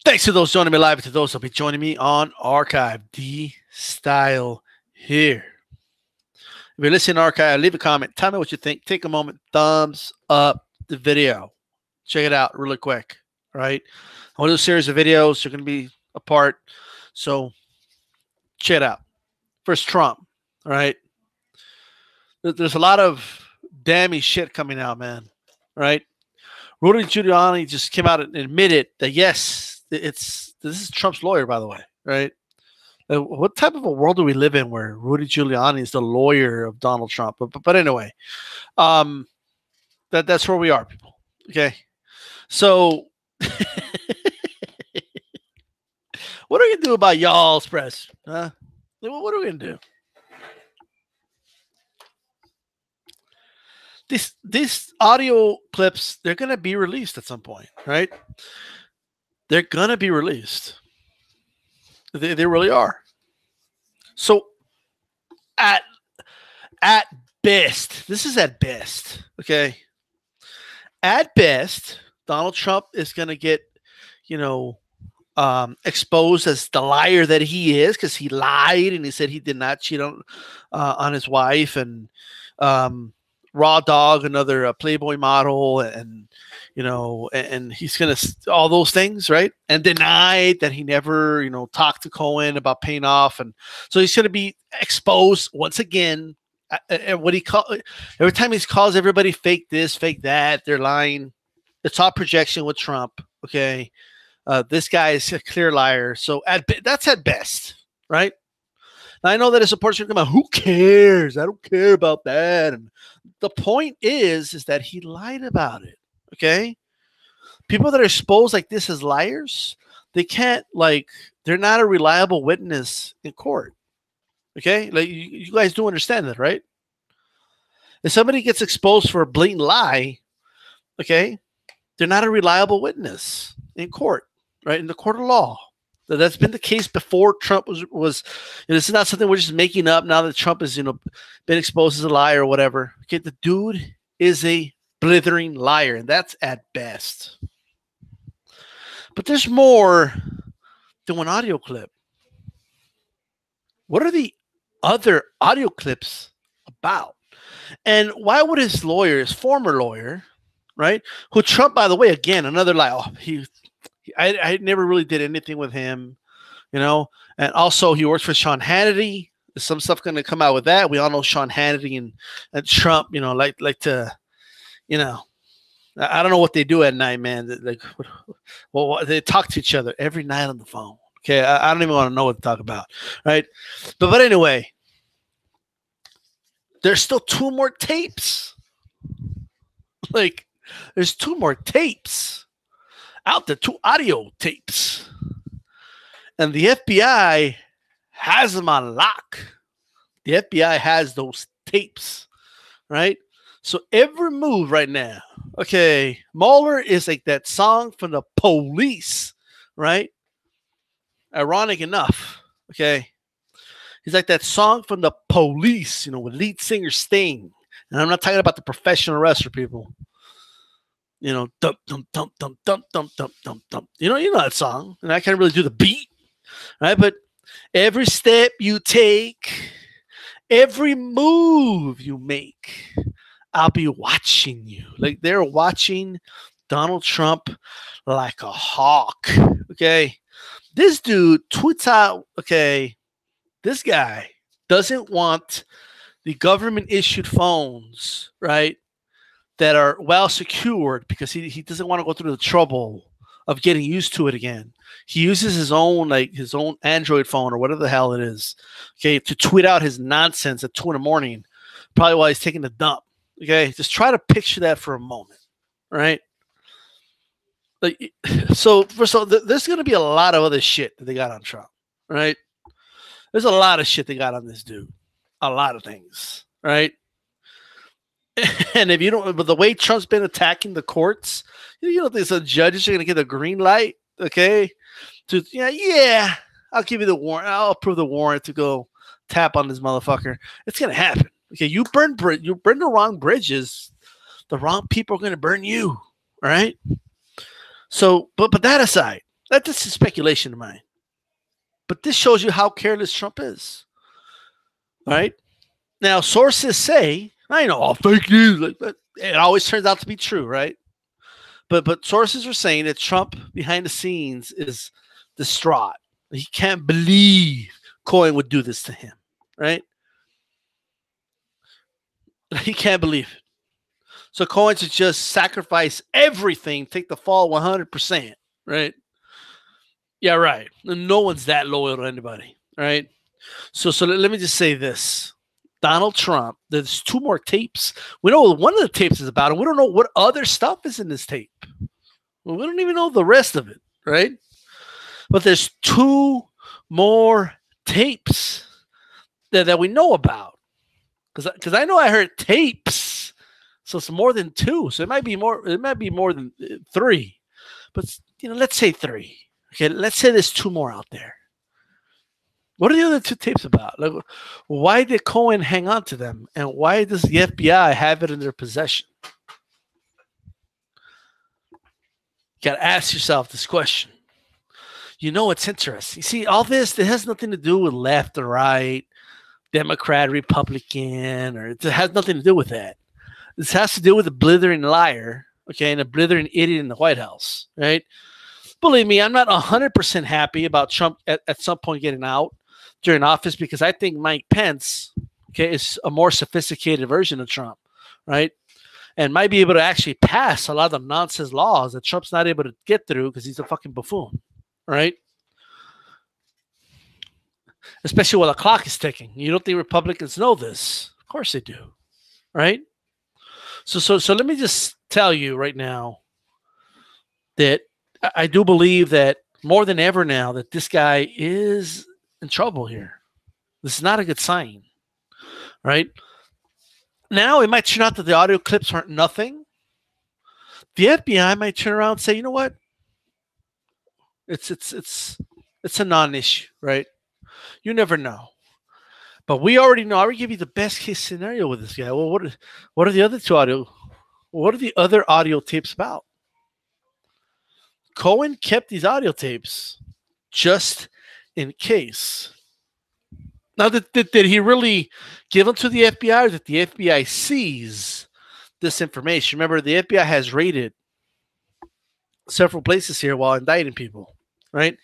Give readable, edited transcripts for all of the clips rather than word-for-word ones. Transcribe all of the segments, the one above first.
Thanks to those joining me live and to those who'll be joining me on archive. D-Style here. If you're listening to archive, leave a comment. Tell me what you think. Take a moment. Thumbs up the video. Check it out really quick. All right. I want to do a series of videos. They're going to be apart. So check it out. First, Trump. All right. There's a lot of damny shit coming out, man. All right. Rudy Giuliani just came out and admitted that, yes, this is Trump's lawyer, by the way. Right. What type of a world do we live in where Rudy Giuliani is the lawyer of Donald Trump? But anyway, that's where we are, people. Okay. So what are we going to do about y'all's press? Huh? What are we going to do? These audio clips, they're going to be released at some point, right? They're going to be released. They really are. So at best, this is at best, okay? At best, Donald Trump is going to get, exposed as the liar that he is, because he lied and he said he did not cheat on his wife, and Raw Dog, another Playboy model, and he's gonna all those things, right? And denied that he never, talked to Cohen about paying off, and so he's gonna be exposed once again. And what every time he calls everybody fake this, fake that, they're lying. It's all projection with Trump. Okay, this guy is a clear liar. So that's at best, right? Now, I know that his supporters are going to come out, who cares? I don't care about that. And the point is that he lied about it, okay? People that are exposed like this as liars, they can't, they're not a reliable witness in court, okay? Like, you guys do understand that, right? If somebody gets exposed for a blatant lie, okay, they're not a reliable witness in court, right? In the court of law. That's been the case before Trump was this is not something we're just making up now that Trump has, been exposed as a liar or whatever. Okay, the dude is a blithering liar, and that's at best. But there's more than one audio clip. What are the other audio clips about? And why would his lawyer, his former lawyer, right, who Trump, by the way, again, another lie, I never really did anything with him, and also he works for Sean Hannity. There's some stuff going to come out with that. We all know Sean Hannity and Trump, like to, I don't know what they do at night, man. They talk to each other every night on the phone. Okay, I don't even want to know what to talk about, right? But anyway, there's still 2 more tapes. There's 2 more tapes out there, 2 audio tapes, and the FBI has them on lock. The FBI has those tapes, right? So every move right now, okay, Mueller is like that song from the Police, right? Ironic enough, okay, he's like that song from the Police, with lead singer Sting, and I'm not talking about the professional wrestler, people. Dump, dump, dump, dump, dump, dump, dump, dump, dump. You know that song, and I can't really do the beat, right? But every step you take, every move you make, I'll be watching you. Like, they're watching Donald Trump like a hawk, okay? This dude tweets out, okay, this guy doesn't want the government-issued phones, right, that are well secured, because he doesn't want to go through the trouble of getting used to it again. He uses his own Android phone or whatever the hell it is, okay, to tweet out his nonsense at 2 a.m, probably while he's taking a dump. Okay, just try to picture that for a moment, right? So there's going to be a lot of other shit that they got on Trump, right? There's a lot of shit they got on this dude, a lot of things, right? And if you don't, but the way Trump's been attacking the courts, you don't think some judges are going to get a green light, okay? I'll give you the warrant. I'll approve the warrant to go tap on this motherfucker. It's going to happen. Okay, you burn the wrong bridges, the wrong people are going to burn you, all right? So, but that aside, That's just a speculation of mine. But this shows you how careless Trump is. All right. Now, sources say, I know all fake news, but it always turns out to be true, right? But sources are saying that Trump behind the scenes is distraught. He can't believe Cohen would do this to him, right? He can't believe it. So Cohen should just sacrifice everything, take the fall 100%, right? Yeah, right. No one's that loyal to anybody, right? So let me just say this. Donald Trump, there's 2 more tapes. We know one of the tapes is about him. We don't know what other stuff is in this tape. We don't even know the rest of it, right? But there's 2 more tapes that we know about. Because I know I heard tapes. So it's more than 2. So it might be more than 3. But let's say 3. Okay, let's say there's 2 more out there. What are the other 2 tapes about? Like, why did Cohen hang on to them? And why does the FBI have it in their possession? You got to ask yourself this question. It's interesting. You see, all this, it has nothing to do with left or right, Democrat, Republican, or it has nothing to do with that. This has to do with a blithering liar, okay, and a blithering idiot in the White House, right? Believe me, I'm not 100% happy about Trump at some point getting out during office, because I think Mike Pence, okay, is a more sophisticated version of Trump, right? And might be able to actually pass a lot of nonsense laws that Trump's not able to get through because he's a fucking buffoon, right? Especially while the clock is ticking. You don't think Republicans know this? Of course they do, right? So let me just tell you right now that I do believe that more than ever now that this guy is in trouble here. This is not a good sign, right? Now it might turn out that the audio clips aren't nothing. The FBI might turn around and say, you know what? It's a non-issue, right? You never know. But we already know. I already give you the best case scenario with this guy. Well, what are the other 2 audio? What are the other audio tapes about? Cohen kept these audio tapes just in case. Now, did he really give them to the FBI, or did the FBI seize this information? Remember, the FBI has raided several places here while indicting people, right?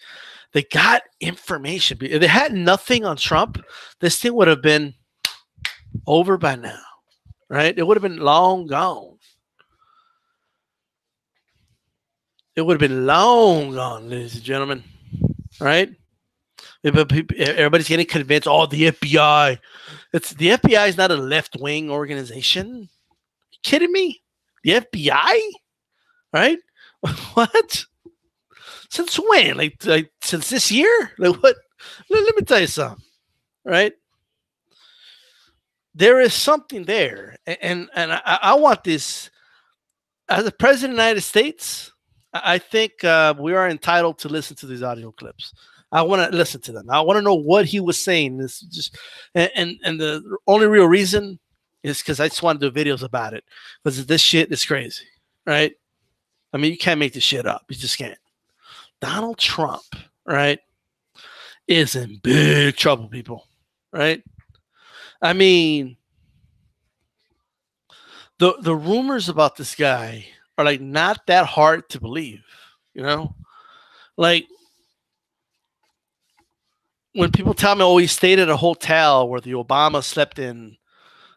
They got information. If they had nothing on Trump, this thing would have been over by now, right? It would have been long gone. It would have been long gone, ladies and gentlemen, right? Everybody's getting convinced, the FBI. The FBI is not a left-wing organization. You kidding me? The FBI? Right? What? Since when? Like since this year? Like what? Let me tell you something, right? There is something there, and I want this as a president of the United States. I think we are entitled to listen to these audio clips. I want to listen to them. I want to know what he was saying. This just and the only real reason is because I just want to do videos about it, because this shit is crazy, right? I mean, you can't make this shit up. You just can't. Donald Trump, right, is in big trouble, people, right? I mean, the rumors about this guy are like not that hard to believe, like when people tell me, he stayed at a hotel where the Obama slept in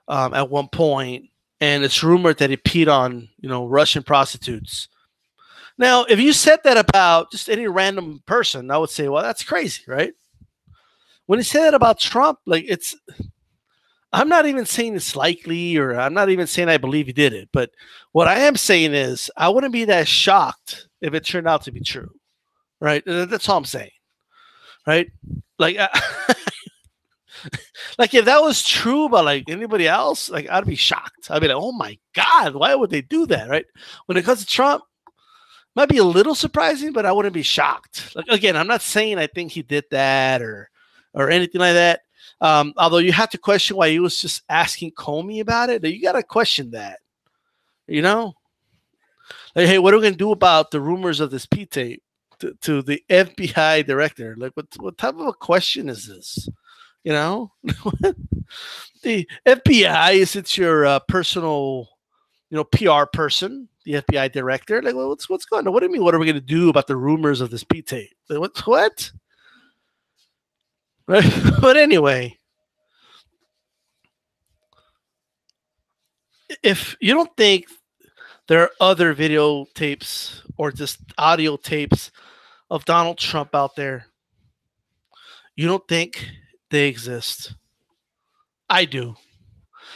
at one point, and it's rumored that he peed on, Russian prostitutes. Now, if you said that about just any random person, I would say, well, that's crazy, right? When he said that about Trump, I'm not even saying it's likely, or I'm not even saying I believe he did it. But what I am saying is I wouldn't be that shocked if it turned out to be true, right? That's all I'm saying, right? Like if that was true about anybody else, I'd be shocked. I'd be like, oh my God, why would they do that, right? When it comes to Trump, might be a little surprising, but I wouldn't be shocked. Again, I'm not saying I think he did that or anything like that. Although you have to question why he was just asking Comey about it. You got to question that, hey, what are we going to do about the rumors of this P tape? to the FBI director. Like, what type of a question is this? You know, the FBI is your personal, PR person, the FBI director. Like, well, what's going on? What do you mean? What are we going to do about the rumors of this P tape? Like, what? Right? But anyway, if you don't think there are other videotapes or just audio tapes of Donald Trump out there, you don't think they exist. I do.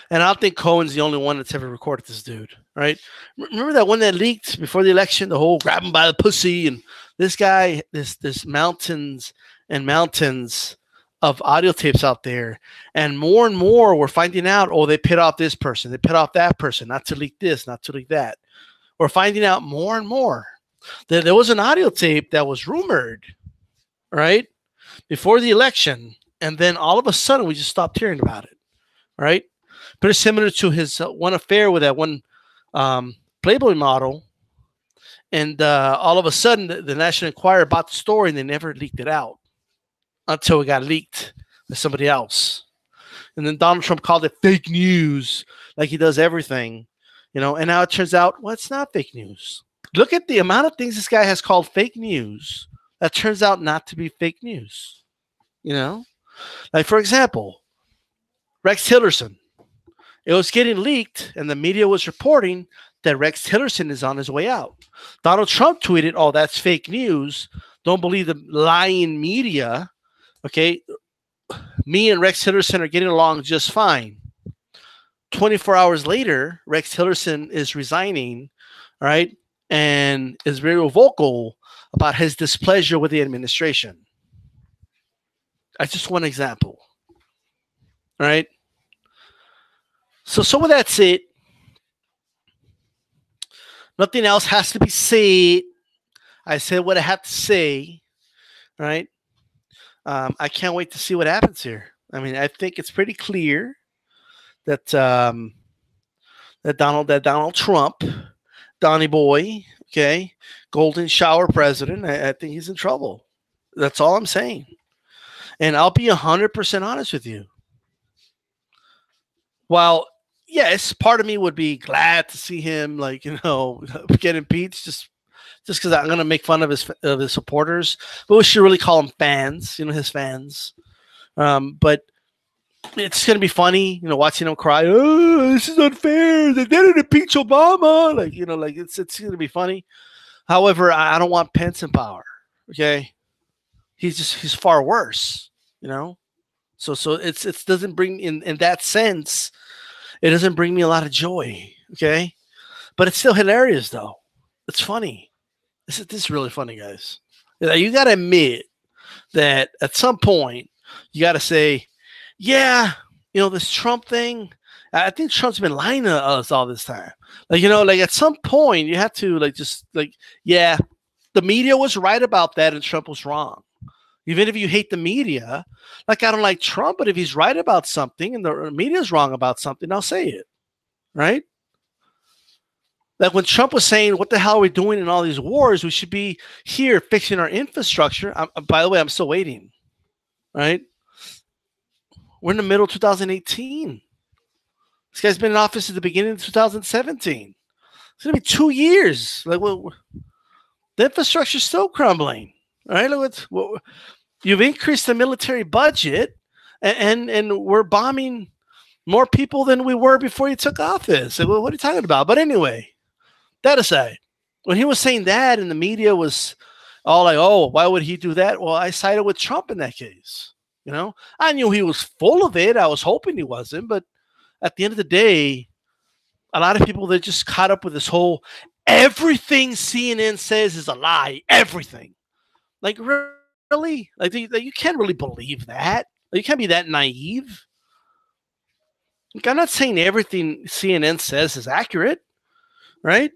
And I don't think Cohen's the only one that's ever recorded this dude, right? Remember that one that leaked before the election, the whole grab him by the pussy, and this guy, there's mountains and mountains of audio tapes out there, and more we're finding out, oh, they pit off this person, they pit off that person, not to leak this, not to leak that. We're finding out more and more that there was an audio tape that was rumored, right, before the election, and then all of a sudden we just stopped hearing about it, right? Pretty similar to his one affair with that one Playboy model, and all of a sudden the National Enquirer bought the story and they never leaked it out until it got leaked by somebody else. And then Donald Trump called it fake news, like he does everything, and now it turns out, well, it's not fake news. Look at the amount of things this guy has called fake news that turns out not to be fake news. Like, for example, Rex Tillerson. It was getting leaked, and the media was reporting that Rex Tillerson is on his way out. Donald Trump tweeted, oh, that's fake news. Don't believe the lying media. Okay, me and Rex Tillerson are getting along just fine. 24 hours later, Rex Tillerson is resigning, right, and is very vocal about his displeasure with the administration. That's just one example, right? So with that said, nothing else has to be said. I said what I have to say, right? I can't wait to see what happens here. I mean, I think it's pretty clear that that Donald Trump, Donnie Boy, okay, golden shower president, I think he's in trouble. That's all I'm saying. And I'll be 100% honest with you. While, yes, part of me would be glad to see him, like, get impeached just because I'm going to make fun of his supporters. But we should really call them fans, his fans. But it's going to be funny, watching him cry, oh, this is unfair. They didn't impeach Obama. Like, it's going to be funny. However, I don't want Pence in power, okay? He's far worse, So it doesn't bring in that sense. It doesn't bring me a lot of joy, okay? But it's still hilarious, though. It's funny. This is really funny, guys. You got to admit that at some point you got to say, yeah, this Trump thing. I think Trump's been lying to us all this time. Like at some point you have to yeah, the media was right about that and Trump was wrong. Even if you hate the media, like I don't like Trump, but if he's right about something and the media's wrong about something, I'll say it, right? Like when Trump was saying, what the hell are we doing in all these wars? We should be here fixing our infrastructure. By the way, I'm still waiting, right? We're in the middle of 2018. This guy's been in office at the beginning of 2017. It's going to be 2 years. Like, well, the infrastructure's still crumbling. All right, you've increased the military budget, and we're bombing more people than we were before you took office. What are you talking about? But anyway, that aside, when he was saying that, and the media was all like, "Oh, why would he do that?" Well, I sided with Trump in that case. I knew he was full of it. I was hoping he wasn't, but at the end of the day, a lot of people, they're just caught up with this whole everything CNN says is a lie. Everything. Like, really? Like, you can't really believe that. Like, you can't be that naive. Like, I'm not saying everything CNN says is accurate, right?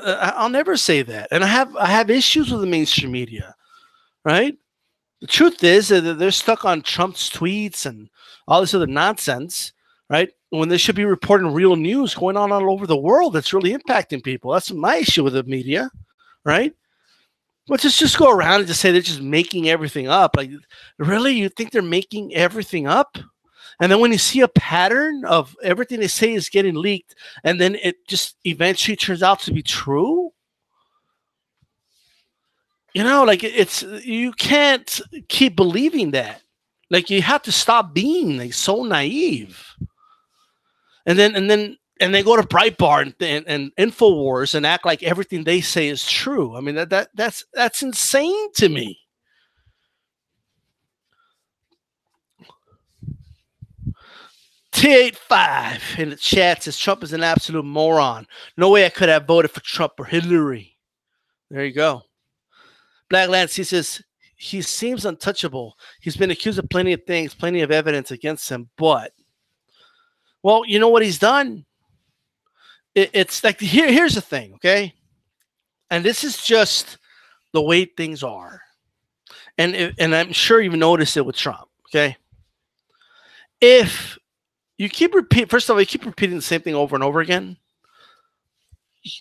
I'll never say that. And I have issues with the mainstream media, right? The truth is that they're stuck on Trump's tweets and all this other nonsense, right? When they should be reporting real news going on all over the world that's really impacting people. That's my issue with the media, right? Well, just go around and just say they're just making everything up. Like, really? You think they're making everything up? And then when you see a pattern of everything they say is getting leaked, and then it just eventually turns out to be true, you know, like it's you can't keep believing that. Like you have to stop being like so naive. And they go to Breitbart and Infowars and act like everything they say is true. I mean that's insane to me. T85 in the chat says Trump is an absolute moron. No way I could have voted for Trump or Hillary. There you go. Black Lance, he says he seems untouchable. He's been accused of plenty of things, plenty of evidence against him, but well, you know what he's done? It's like here's the thing, okay? And this is just the way things are. And I'm sure you've noticed it with Trump, okay? If you keep first of all, you keep repeating the same thing over and over again,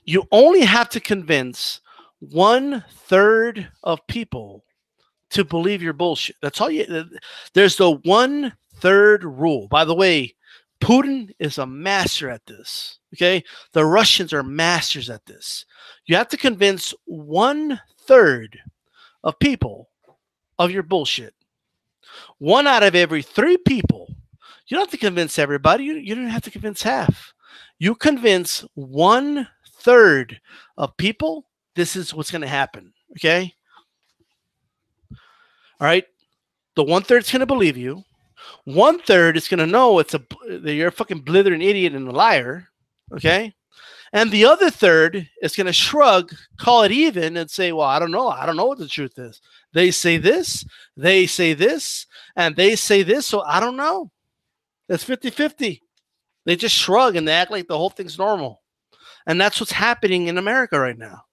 you only have to convince 1/3 of people to believe your bullshit. That's all you. There's the 1/3 rule. By the way, Putin is a master at this. Okay, the Russians are masters at this. You have to convince 1/3 of people of your bullshit. 1 out of every 3 people. You don't have to convince everybody. You don't have to convince half. You convince 1/3 of people. This is what's going to happen. Okay. All right. The 1/3 is going to believe you. 1/3 is going to know that you're a fucking blithering idiot and a liar. Okay. And the other third is going to shrug, call it even, and say, well, I don't know. I don't know what the truth is. They say this, and they say this, so I don't know. It's 50-50. They just shrug and they act like the whole thing's normal. And that's what's happening in America right now.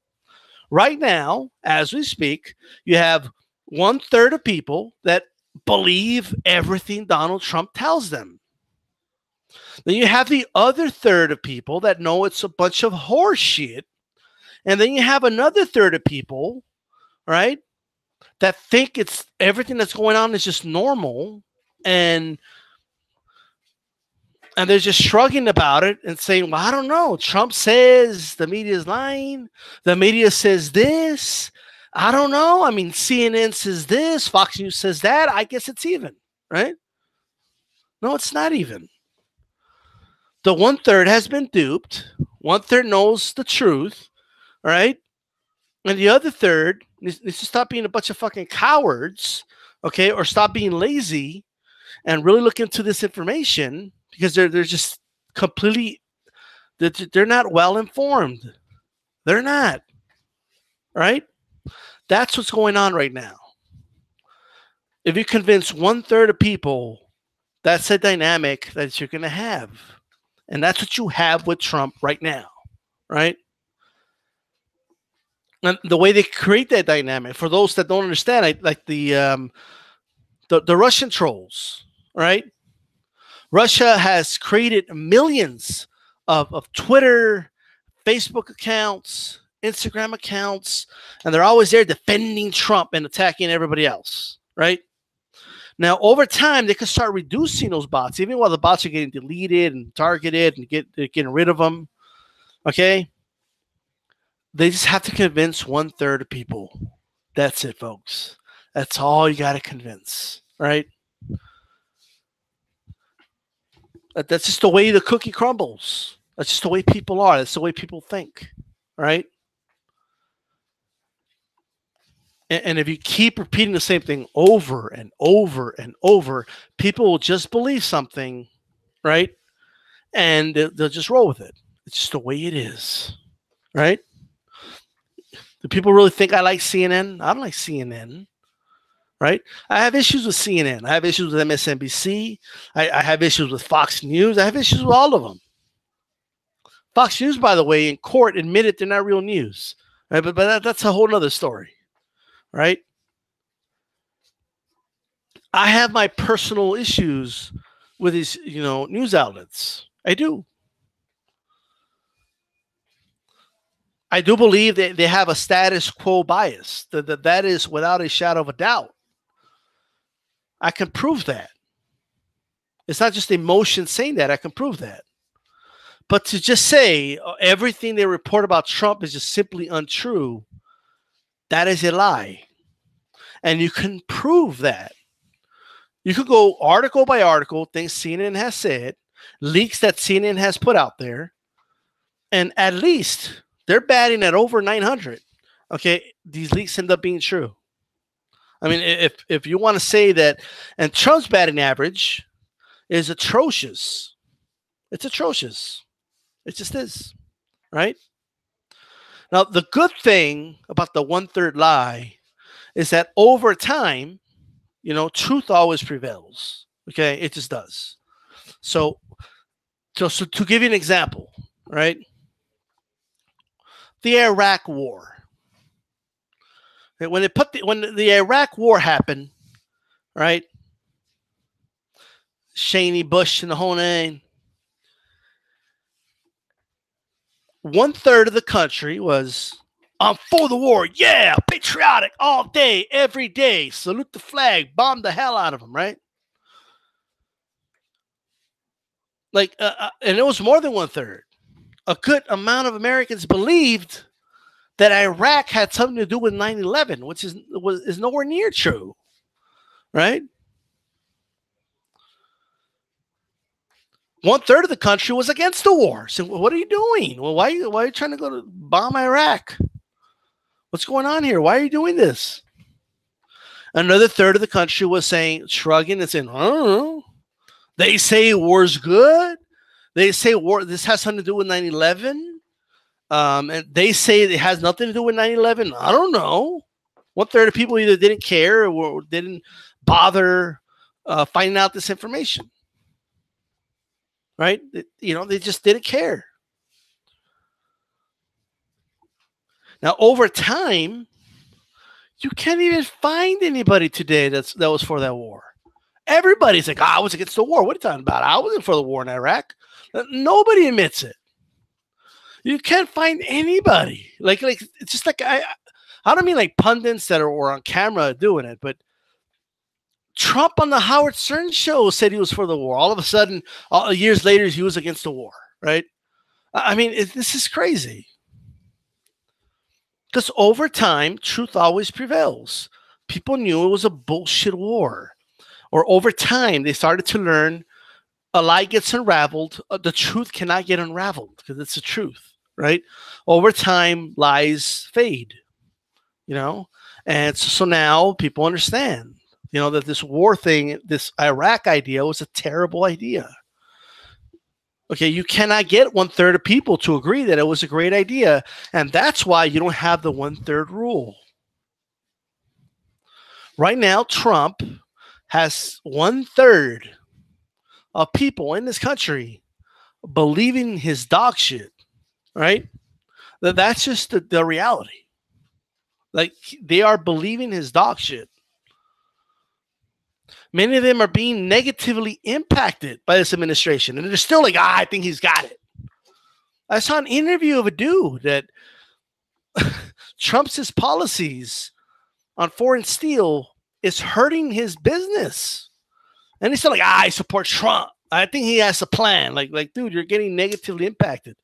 Right now, as we speak, you have 1/3 of people that believe everything Donald Trump tells them. Then you have the other third of people that know it's a bunch of horse shit. And then you have another third of people, right, that think it's everything that's going on is just normal. And they're just shrugging about it and saying, well, I don't know. Trump says the media is lying. The media says this. I don't know. I mean, CNN says this. Fox News says that. I guess it's even, right? No, it's not even. The 1/3 has been duped. 1/3 knows the truth, right? And the other third needs to stop being a bunch of fucking cowards, okay? Or stop being lazy and really look into this information because they're just completely, they're not well informed. They're not, right? That's what's going on right now. If you convince 1/3 of people, that's a dynamic that you're going to have. And that's what you have with Trump right now, right? And the way they create that dynamic, for those that don't understand, like the Russian trolls, right? Russia has created millions of Twitter, Facebook accounts, Instagram accounts, and they're always there defending Trump and attacking everybody else, right? Now, over time, they can start reducing those bots, even while the bots are getting deleted and targeted and getting rid of them, okay? They just have to convince 1/3 of people. That's it, folks. That's all you got to convince, right? That's just the way the cookie crumbles. That's just the way people are. That's the way people think, right? And if you keep repeating the same thing over and over and over, people will just believe something, right? And they'll just roll with it. It's just the way it is, right? Do people really think I like CNN? I don't like CNN, right? I have issues with CNN. I have issues with MSNBC. I have issues with Fox News. I have issues with all of them. Fox News, by the way, in court admitted they're not real news, right? But that's a whole nother story, right? I have my personal issues with these, news outlets. I do. I do believe that they have a status quo bias. That is without a shadow of a doubt. I can prove that. It's not just emotion saying that. I can prove that. But to just say everything they report about Trump is just simply untrue, that is a lie. And you can prove that. You could go article by article, things CNN has said, leaks that CNN has put out there, and at least they're batting at over 900. Okay, these leaks end up being true. I mean, if you want to say that, and Trump's batting average is atrocious. It's atrocious. It just is, right? Now, the good thing about the 1/3 lie is that over time, truth always prevails. Okay, it just does. So to give you an example, right? The Iraq War. When the Iraq War happened, right? Cheney, Bush, and the whole nine. 1/3 of the country was, I'm for the war. Yeah, patriotic all day, every day. Salute the flag. Bomb the hell out of them, right? And it was more than 1/3. A good amount of Americans believed that Iraq had something to do with 9/11, which is nowhere near true, right? 1/3 of the country was against the war. So what are you doing? Well, why are you trying to go to bomb Iraq? What's going on here? Why are you doing this? Another third of the country was shrugging and saying, I don't know. They say war's good. They say this has something to do with 9/11. And they say it has nothing to do with 9/11. I don't know. 1/3 of people either didn't care or didn't bother finding out this information. Right? They just didn't care. Now, over time, you can't even find anybody today that was for that war. Everybody's like, I was against the war. What are you talking about? I wasn't for the war in Iraq. Nobody admits it. You can't find anybody. Like it's just like I don't mean like pundits that are on camera doing it, but Trump on the Howard Stern show said he was for the war. All of a sudden, years later, he was against the war, right? I mean, this is crazy. Because over time, truth always prevails. People knew it was a bullshit war. Or over time, they started to learn a lie gets unraveled. The truth cannot get unraveled because it's the truth, right? Over time, lies fade, And so now people understand, that this war thing, this Iraq idea was a terrible idea. Okay, you cannot get 1/3 of people to agree that it was a great idea. And that's why you don't have the 1/3 rule. Right now, Trump has 1/3 of people in this country believing his dog shit, right? That's just the reality. Like, they are believing his dog shit. Many of them are being negatively impacted by this administration. And they're still like, I think he's got it. I saw an interview of a dude that Trump's policies on foreign steel is hurting his business. And he's still like, I support Trump. I think he has a plan. Like, dude, you're getting negatively impacted.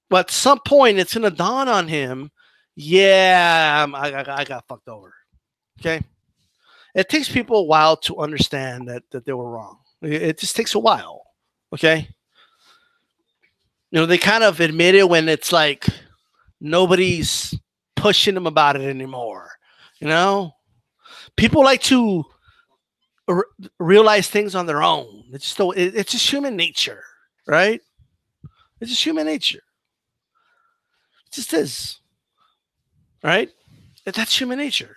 But at some point, it's going to dawn on him, yeah, I got fucked over. Okay? It takes people a while to understand that they were wrong. It just takes a while. Okay? They kind of admit it when it's like nobody's pushing them about it anymore. People like to realize things on their own. It's just human nature, right? It's just human nature. It just is, right? That's human nature.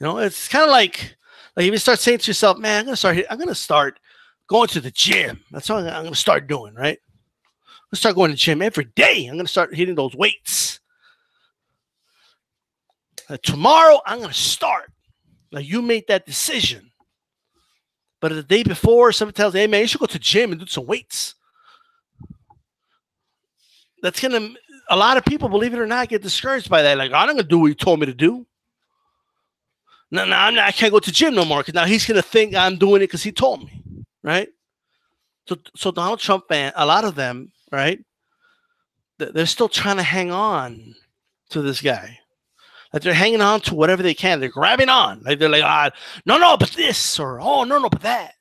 It's kind of like if you start saying to yourself, man, I'm going to start going to the gym. That's what I'm going to start doing, right? I'm going to start going to the gym every day. I'm going to start hitting those weights. Tomorrow, I'm going to start. Now, you made that decision. But the day before, somebody tells you, hey, man, you should go to the gym and do some weights. That's going to a lot of people, believe it or not, get discouraged by that. Like, I'm not gonna do what you told me to do. No, I can't go to the gym no more because now he's gonna think I'm doing it because he told me, right? So Donald Trump fan, a lot of them, right? They're still trying to hang on to this guy. Like they're hanging on to whatever they can. They're grabbing on. Like they're like, no, but this, or no, but that.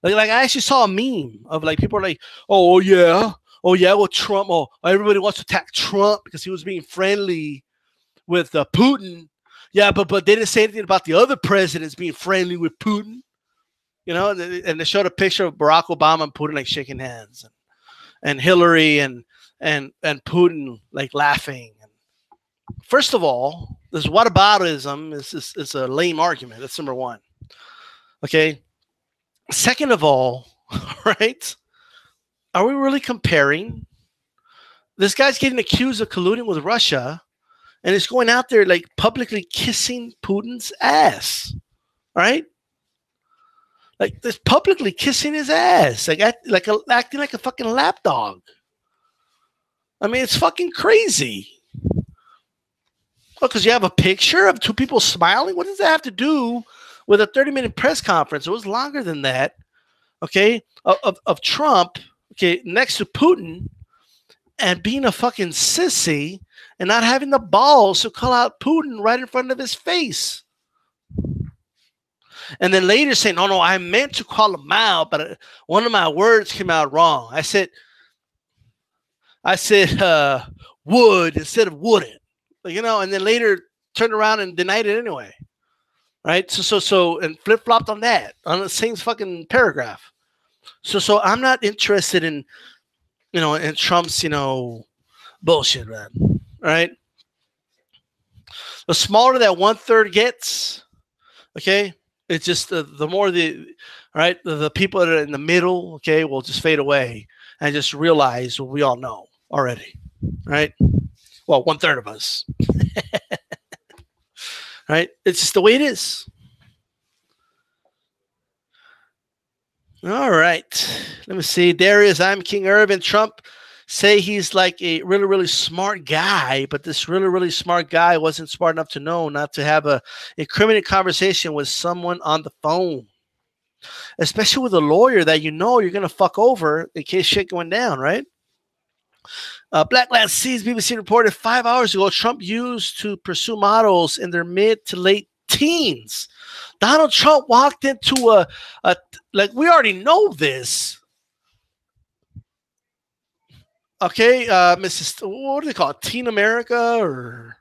Like I actually saw a meme of like people are like, oh yeah, well Trump, everybody wants to attack Trump because he was being friendly with Putin. Yeah, but they didn't say anything about the other presidents being friendly with Putin. You know, and they showed a picture of Barack Obama and Putin like shaking hands, and Hillary and Putin like laughing. First of all, this whataboutism is a lame argument. That's number one. Okay. Second of all, right? Are we really comparing? This guy's getting accused of colluding with Russia, and he's going out there like publicly kissing Putin's ass, right? Like this publicly kissing his ass, acting like a fucking lapdog. I mean, it's fucking crazy. Oh, because you have a picture of two people smiling? What does that have to do with a 30-minute press conference? It was longer than that, okay, of Trump, okay, next to Putin and being a fucking sissy and not having the balls to call out Putin right in front of his face. And then later saying, no, I meant to call him out, but one of my words came out wrong. I said would instead of wouldn't. You know, and then later turned around and denied it anyway, right? So, and flip flopped on that on the same fucking paragraph. So I'm not interested in, in Trump's, bullshit, man. Right? The smaller that 1/3 gets, okay, it's just the more the people that are in the middle, okay, will just fade away and just realize what we all know already, right? Well, 1/3 of us. Right? It's just the way it is. All right. Let me see. There is I'm King Irvin. Trump say he's like a really, really smart guy, but this really, really smart guy wasn't smart enough to know not to have a incriminating conversation with someone on the phone. Especially with a lawyer that you're going to fuck over in case shit going down, right? Black Lad Sees BBC reported 5 hours ago Trump used to pursue models in their mid to late teens. Donald Trump walked into like we already know this. Okay, Mrs. What do they call it? Teen America or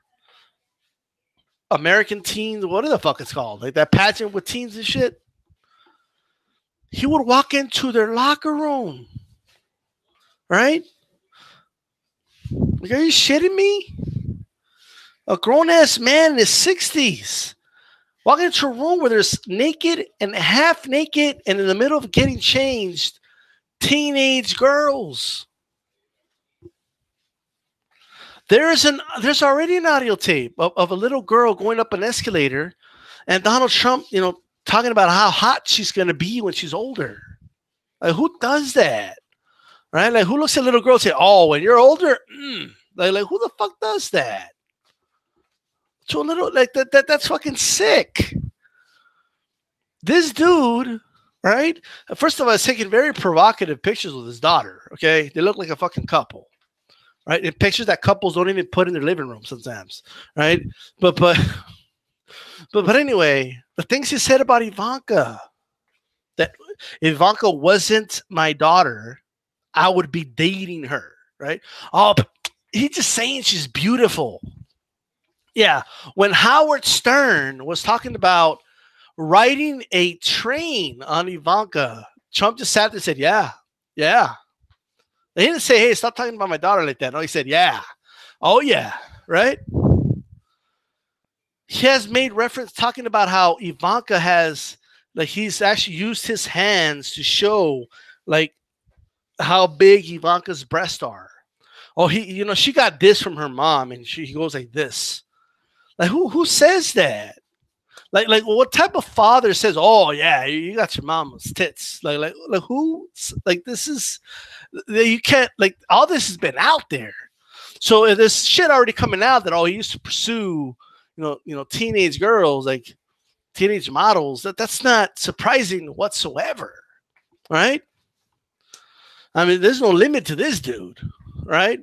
American Teens? What the fuck it's called? Like that pageant with teens and shit. He would walk into their locker room, right? Like, are you shitting me? A grown-ass man in his 60s walking into a room where there's naked and half naked and in the middle of getting changed teenage girls. There's already an audio tape of a little girl going up an escalator and Donald Trump, talking about how hot she's going to be when she's older. Like, who does that? Right? Like, who looks at a little girl and say, oh, when you're older? Like, who the fuck does that? To a little, like, that's fucking sick. This dude, right? First of all, he's taking very provocative pictures with his daughter, okay? They look like a fucking couple, right? In pictures that couples don't even put in their living room sometimes, right? But anyway, the things he said about Ivanka, that Ivanka wasn't my daughter, I would be dating her, right? Oh, but he's just saying she's beautiful. Yeah. When Howard Stern was talking about riding a train on Ivanka, Trump just sat there and said, yeah. He didn't say, hey, stop talking about my daughter like that. No, he said, yeah. Oh, yeah. Right? He has made reference talking about how Ivanka has, like, he's actually used his hands to show, like, how big Ivanka's breasts are. Oh, she got this from her mom, and he goes like this. Like, who says that? Like, what type of father says, "Oh yeah, you got your mama's tits"? Like who? Like, this is, you can't, like, all this has been out there. So if this shit already coming out that he used to pursue, teenage girls, like teenage models, that's not surprising whatsoever, right? I mean, there's no limit to this dude, right?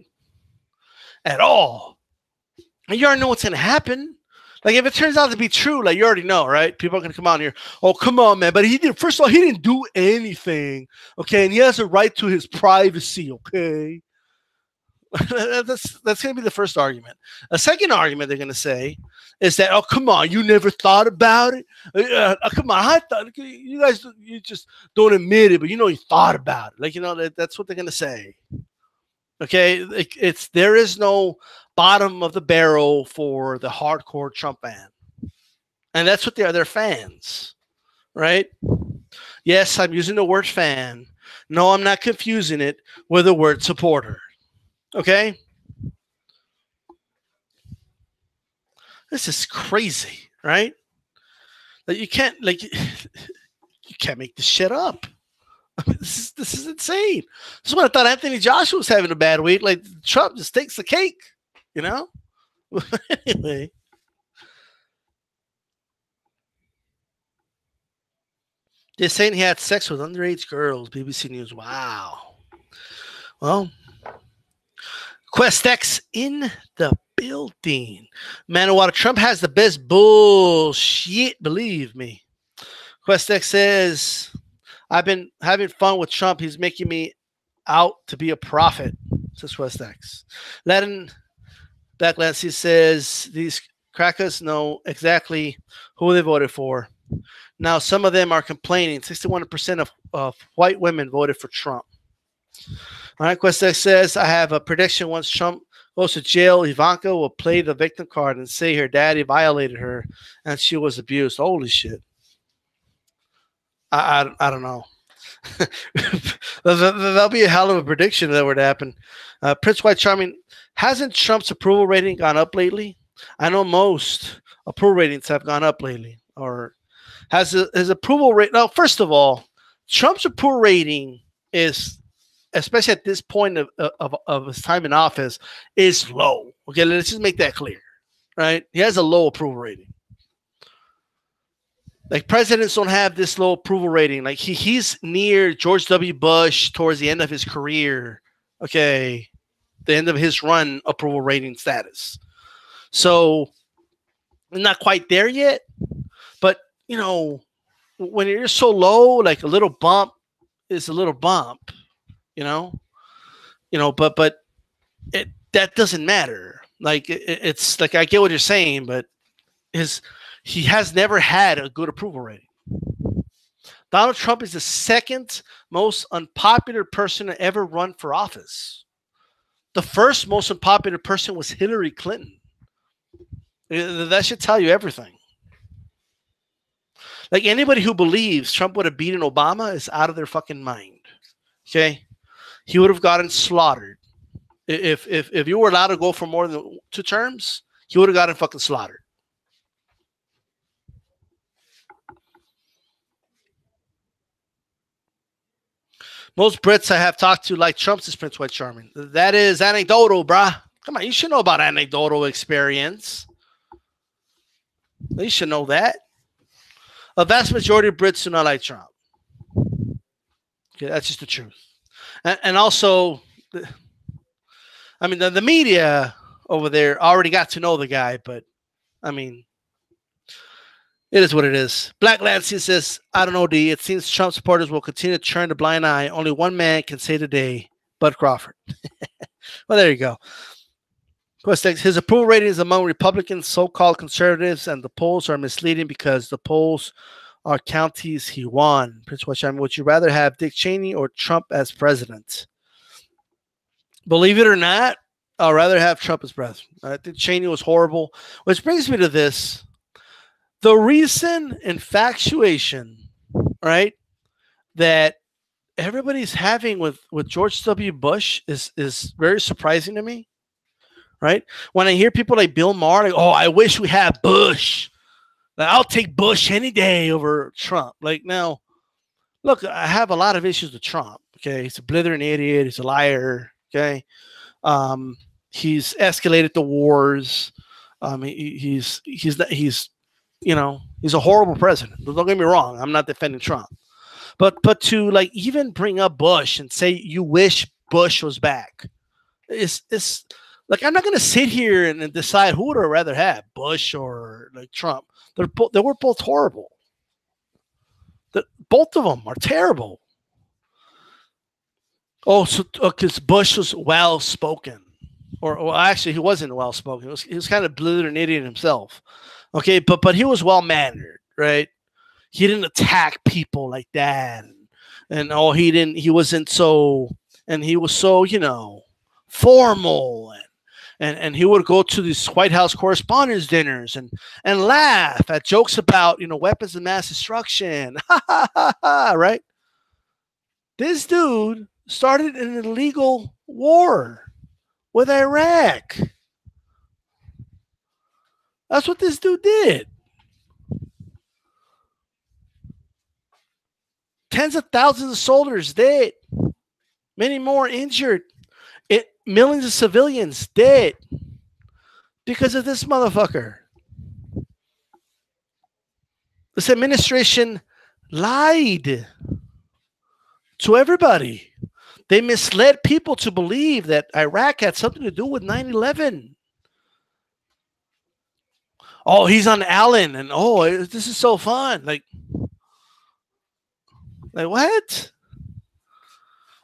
At all. And you already know what's going to happen. Like, if it turns out to be true, like, you already know, right? People are going to come out here, oh, come on, man. But first of all, he didn't do anything, okay? And he has a right to his privacy, okay? That's going to be the first argument. A second argument they're going to say is that, oh, come on, you never thought about it? Come on, I thought, you guys, you just don't admit it, but you thought about it. Like, that's what they're going to say. Okay? There is no bottom of the barrel for the hardcore Trump fan. And that's what they are. They're fans, right? Yes, I'm using the word fan. No, I'm not confusing it with the word supporter. Okay? This is crazy, right? Like, you can't make this shit up. I mean, this is insane. This is when I thought Anthony Joshua was having a bad week. Like, Trump just takes the cake, Anyway. They're saying he had sex with underage girls. BBC News. Wow. Well, QuestX in the building. Man, while Trump has the best bullshit, believe me. QuestX says, I've been having fun with Trump. He's making me out to be a prophet, says QuestX. Latin Backlancy says, these crackers know exactly who they voted for. Now, some of them are complaining. 61% of white women voted for Trump. All right, QuestX says, I have a prediction. Once Trump goes to jail, Ivanka will play the victim card and say her daddy violated her and she was abused. Holy shit. I don't know. That'll be a hell of a prediction if that were to happen. Prince White Charming, hasn't Trump's approval rating gone up lately? I know most approval ratings have gone up lately. Or has his approval rate? Now, first of all, Trump's approval rating is, especially at this point of his time in office, is low. Okay, let's just make that clear, right? He has a low approval rating. Like, presidents don't have this low approval rating. Like, he's near George W. Bush towards the end of his career. Okay, the end of his run approval rating status. So, not quite there yet. But, when you're so low, like, a little bump is a little bump. But that doesn't matter. Like, it's like, I get what you're saying, but he has never had a good approval rating. Donald Trump is the second most unpopular person to ever run for office. The first most unpopular person was Hillary Clinton. That should tell you everything. Like, anybody who believes Trump would have beaten Obama is out of their fucking mind. Okay? He would have gotten slaughtered. If you were allowed to go for more than 2 terms, he would have gotten fucking slaughtered. Most Brits I have talked to like Trump's is Prince White Charming. That is anecdotal, bruh. Come on, you should know about anecdotal experience. You should know that. A vast majority of Brits do not like Trump. Okay, that's just the truth. And also, I mean, the media over there already got to know the guy, but, I mean, it is what it is. Black Lancey says, I don't know, D. It seems Trump supporters will continue to turn a blind eye. Only one man can say today, Bud Crawford. Well, there you go. His approval ratings among Republicans, so-called conservatives, and the polls are misleading because the polls are counties he won. Prince Washington, would you rather have Dick Cheney or Trump as president? Believe it or not, I'd rather have Trump as president. I think Cheney was horrible. Which brings me to this. The recent infatuation, right, that everybody's having with George W. Bush is very surprising to me, right? When I hear people like Bill Maher, like, oh, I wish we had Bush. Like, I'll take Bush any day over Trump. Like, now, look, I have a lot of issues with Trump, okay? He's a blithering idiot. He's a liar, okay? He's escalated the wars. He's he's a horrible president. Don't get me wrong. I'm not defending Trump, but to like even bring up Bush and say you wish Bush was back, it's like I'm not gonna sit here and decide who would I rather have, Bush or like Trump. They were both horrible. Both of them are terrible. Oh, so because Bush was well spoken, or actually he wasn't well spoken. He was kind of blithering an idiot himself. Okay, but he was well mannered, right? He didn't attack people like that, and he wasn't so, and he was so formal, and he would go to these White House Correspondents' dinners and laugh at jokes about weapons of mass destruction, right? This dude started an illegal war with Iraq. That's what this dude did. Tens of thousands of soldiers dead. Many more injured. Millions of civilians dead because of this motherfucker. This administration lied to everybody. They misled people to believe that Iraq had something to do with 9/11. Oh, he's on Allen, and this is so fun. Like what?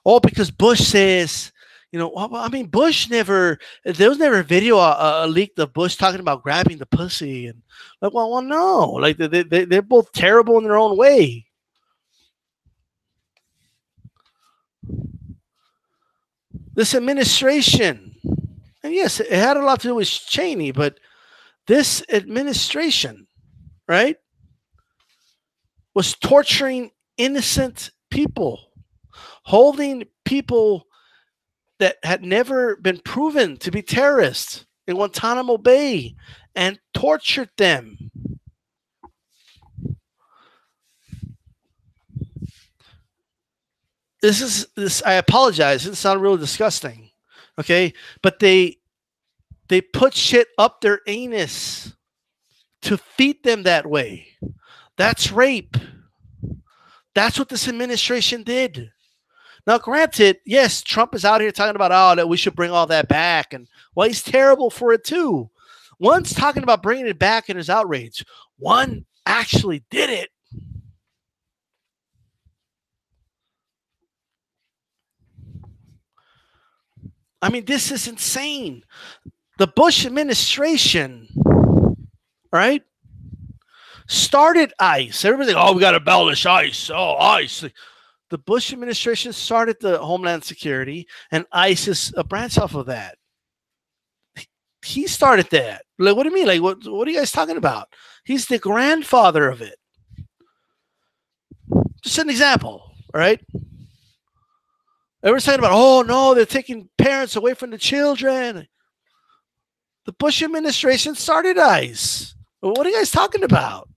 Oh, because Bush says, Bush never. There was never a video leaked of Bush talking about grabbing the pussy, and like, well, no, like they're both terrible in their own way. This administration, and yes, it had a lot to do with Cheney, but this administration, right, was torturing innocent people, holding people that had never been proven to be terrorists in Guantanamo Bay and tortured them. This. I apologize. It sounds really disgusting. Okay, but they put shit up their anus to feed them that way. That's rape. That's what this administration did. Now, granted, yes, Trump is out here talking about that we should bring all that back, and he's terrible for it too. One's talking about bringing it back in his outrage. One actually did it. I mean, this is insane. The Bush administration, right, started ICE. Everybody's like, we got to abolish ICE. Oh, ICE. The Bush administration started the Homeland Security, and ICE is a branch off of that. He started that. Like, what do you mean? Like, what are you guys talking about? He's the grandfather of it. Just an example, right? Everyone's talking about, no, they're taking parents away from the children. The Bush administration started ICE. What are you guys talking about?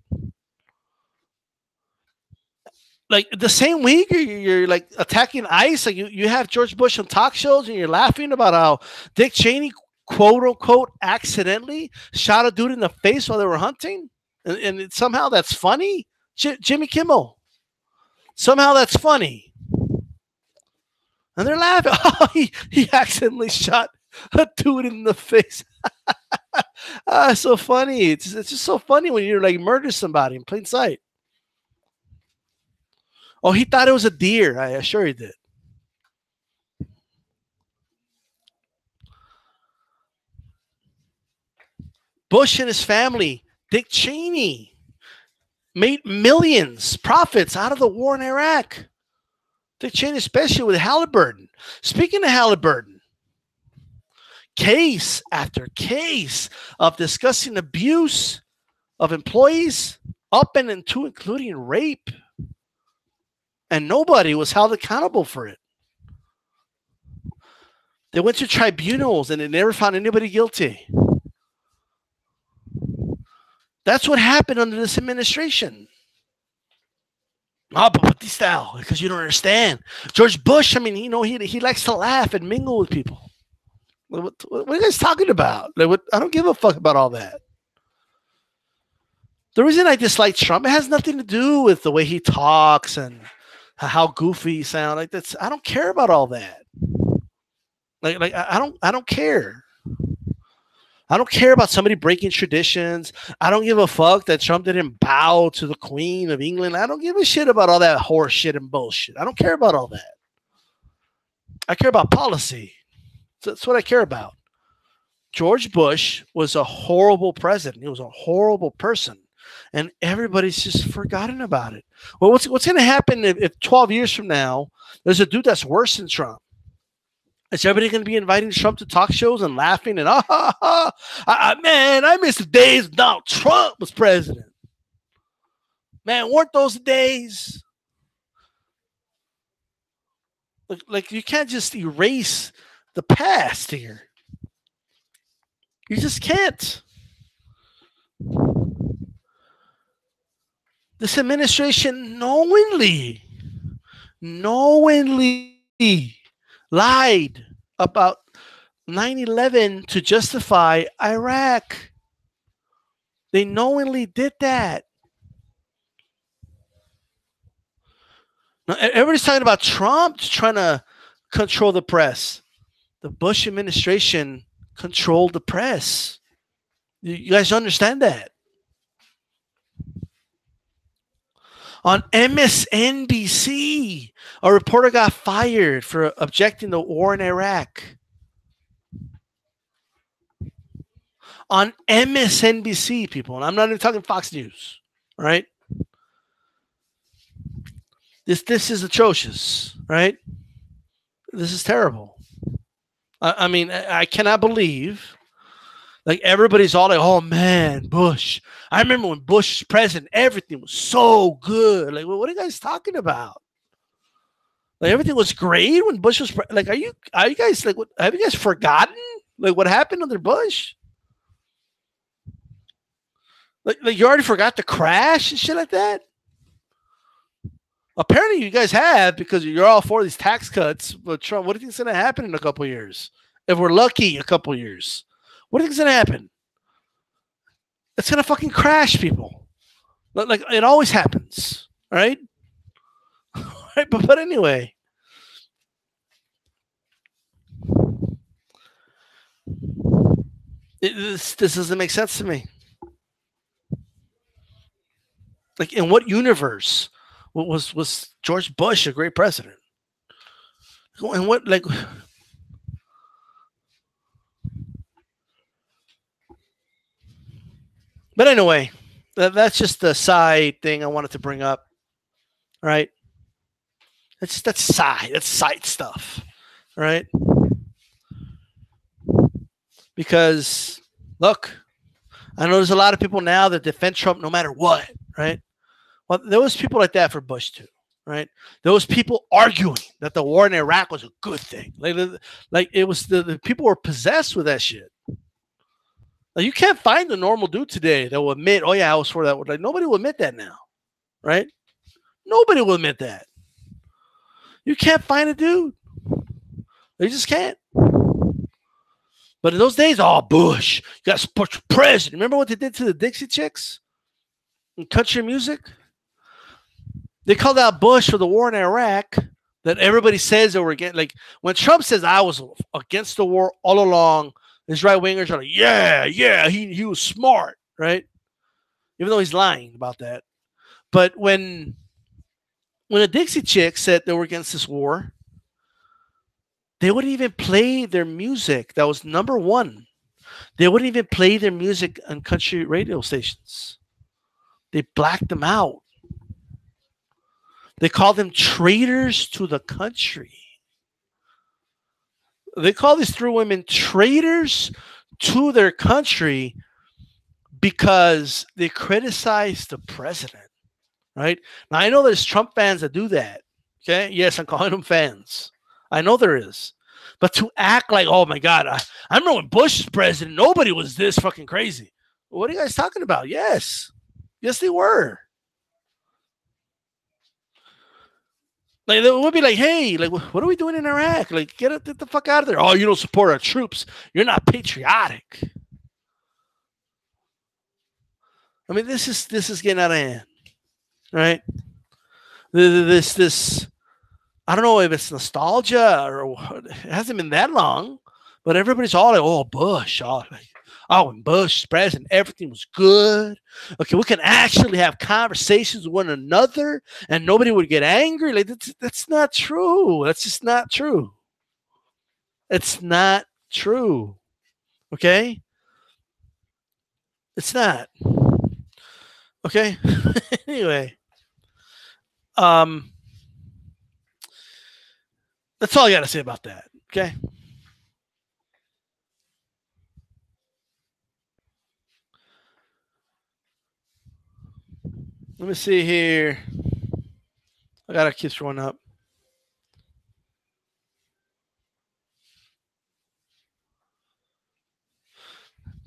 Like the same week you're like attacking ICE, like you have George Bush on talk shows and you're laughing about how Dick Cheney, quote unquote, accidentally shot a dude in the face while they were hunting, and somehow that's funny. Jimmy Kimmel, somehow that's funny, and they're laughing. Oh, he accidentally shot a dude in the face. So funny. It's just so funny when you're like murder somebody in plain sight. Oh, he thought it was a deer. I assure he did. Bush and his family, Dick Cheney, made millions profits out of the war in Iraq. Dick Cheney, especially with Halliburton. Speaking of Halliburton, case after case of discussing abuse of employees, up and into including rape. And nobody was held accountable for it. They went to tribunals and they never found anybody guilty. That's what happened under this administration. But DStyle, because you don't understand. George Bush, I mean, he likes to laugh and mingle with people. What are you guys talking about? Like, what? I don't give a fuck about all that. The reason I dislike Trump, it has nothing to do with the way he talks and how goofy he sounds. Like that's, I don't care about all that. I don't care. I don't care about somebody breaking traditions. I don't give a fuck that Trump didn't bow to the Queen of England. I don't give a shit about all that horse shit and bullshit. I don't care about all that. I care about policy. That's what I care about. George Bush was a horrible president. He was a horrible person. And everybody's just forgotten about it. Well, what's going to happen if 12 years from now, there's a dude that's worse than Trump? Is everybody going to be inviting Trump to talk shows and laughing and man, I miss the days Donald Trump was president. Man, weren't those the days? Like you can't just erase the past here. You just can't. This administration knowingly lied about 9/11 to justify Iraq. They knowingly did that. Now, everybody's talking about Trump trying to control the press. The Bush administration controlled the press. You guys understand that? On MSNBC, a reporter got fired for objecting to war in Iraq. On MSNBC, people, and I'm not even talking Fox News, right? This is atrocious, right? This is terrible. I mean, I cannot believe. Like everybody's all like, "Oh man, Bush! I remember when Bush was president, everything was so good." Like, well, what are you guys talking about? Like everything was great when Bush was like. Are you guys like? What, have you guys forgotten like what happened under Bush? Like you already forgot the crash and shit like that. Apparently, you guys have because you're all for these tax cuts. But Trump, what do you think's going to happen in a couple of years? If we're lucky, a couple of years. What do you think's going to happen? It's going to fucking crash, people. Like it always happens, right? Right, but anyway. This doesn't make sense to me. Like, in what universe was George Bush a great president? And what, like... But anyway, that's just the side thing I wanted to bring up, right? That's side stuff, right? Because look, I know there's a lot of people now that defend Trump no matter what, right? Well, there was people like that for Bush too, right? There was people arguing that the war in Iraq was a good thing, like it was the people were possessed with that shit. Like, you can't find a normal dude today that will admit, "Oh yeah, I was for that." Like nobody will admit that now, right? Nobody will admit that. You can't find a dude. You just can't. But in those days, oh, Bush, you got to support your president. Remember what they did to the Dixie Chicks in country music? They called out Bush for the war in Iraq that everybody says they were against. Like when Trump says, "I was against the war all along," his right wingers are like, yeah, he was smart, right? Even though he's lying about that. But when the Dixie Chicks said they were against this war, they wouldn't even play their music. That was number one. They wouldn't even play their music on country radio stations. They blacked them out. They called them traitors to the country. They call these three women traitors to their country because they criticized the president, right? Now, I know there's Trump fans that do that, okay? Yes, I'm calling them fans. I know there is. But to act like, "Oh, my God, I remember when Bush was president, nobody was this fucking crazy." What are you guys talking about? Yes. Yes, they were. Like it would be like, hey, like what are we doing in Iraq? Like get the fuck out of there. Oh, you don't support our troops. You're not patriotic. I mean, this is getting out of hand, right? This I don't know if it's nostalgia or what. It hasn't been that long, but everybody's all like, oh, Bush, oh, like, oh, when Bush was president, everything was good. Okay, we can actually have conversations with one another, and nobody would get angry. Like that's not true. That's just not true. It's not true. Okay, it's not. Okay. Anyway, um, that's all I got to say about that. Okay. Let me see here. I gotta keep scrolling up.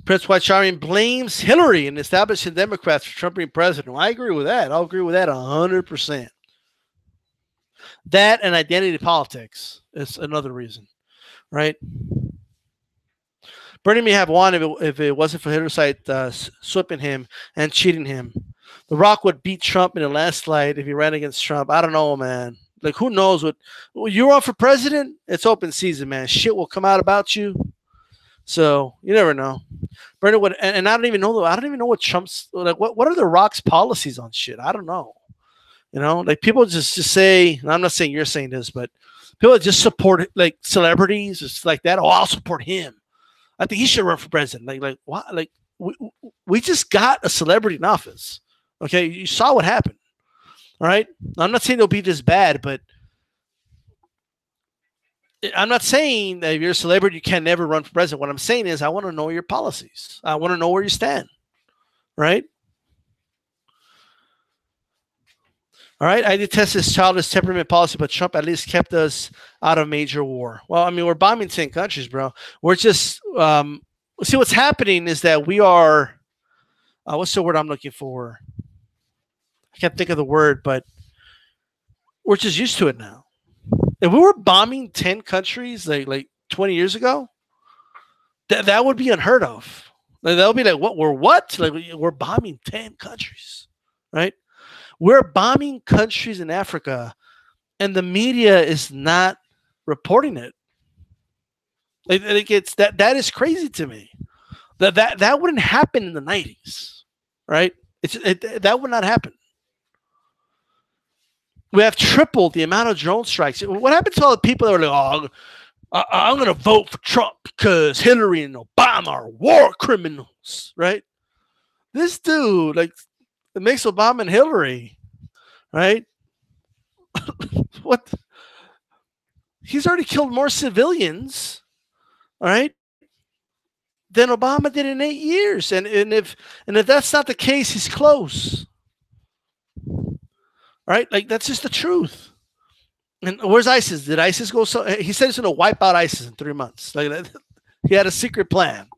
Prince White Charming blames Hillary and establishing Democrats for Trump being president. Well, I agree with that. I'll agree with that 100%. That and identity politics is another reason, right? Bernie may have won if it wasn't for Hillary sweeping him and cheating him. The Rock would beat Trump in a landslide if he ran against Trump. I don't know, man. Like, who knows what you're on for president? It's open season, man. Shit will come out about you. So you never know. Bernie would, and I don't even know. I don't even know what Trump's like. What are the Rock's policies on shit? I don't know. You know, like people just say. I'm not saying you're saying this, but people just support like celebrities, just like that. Oh, I'll support him. I think he should run for president. Like what? Like we just got a celebrity in office. Okay, you saw what happened. All right, I'm not saying they'll be this bad, but I'm not saying that if you're a celebrity, you can never run for president. What I'm saying is I want to know your policies. I want to know where you stand. Right? All right. I detest this childish temperament policy, but Trump at least kept us out of major war. Well, I mean, we're bombing 10 countries, bro. We're just, see, what's happening is that we are, what's the word I'm looking for? I can't think of the word, but we're just used to it now. If we were bombing 10 countries like 20 years ago, that would be unheard of. Like, that would be like, what? We're what? Like, we're bombing 10 countries, right? We're bombing countries in Africa, and the media is not reporting it. Like it's that is crazy to me. That wouldn't happen in the 90s, right? That would not happen. We have tripled the amount of drone strikes. What happened to all the people that were like, oh, I'm going to vote for Trump because Hillary and Obama are war criminals, right? This dude, like, it makes Obama and Hillary, right? What? He's already killed more civilians, all right, than Obama did in 8 years. And if that's not the case, he's close. Right? Like, that's just the truth. And where's ISIS? Did ISIS go? He said he's going to wipe out ISIS in 3 months. Like, he had a secret plan.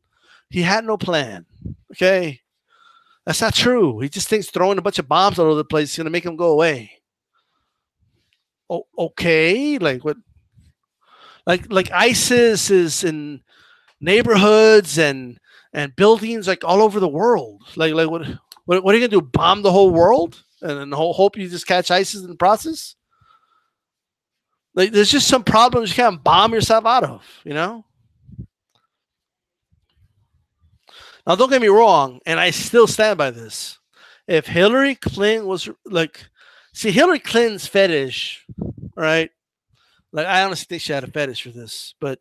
He had no plan. Okay? That's not true. He just thinks throwing a bunch of bombs all over the place is going to make him go away. Oh, okay. Like, what? Like ISIS is in neighborhoods and buildings like all over the world. Like what are you going to do? Bomb the whole world? And hope you just catch ISIS in the process? Like, there's just some problems you can't bomb yourself out of, you know? Now, don't get me wrong, and I still stand by this. If Hillary Clinton was like, see, Hillary Clinton's fetish, right? Like, I honestly think she had a fetish for this, but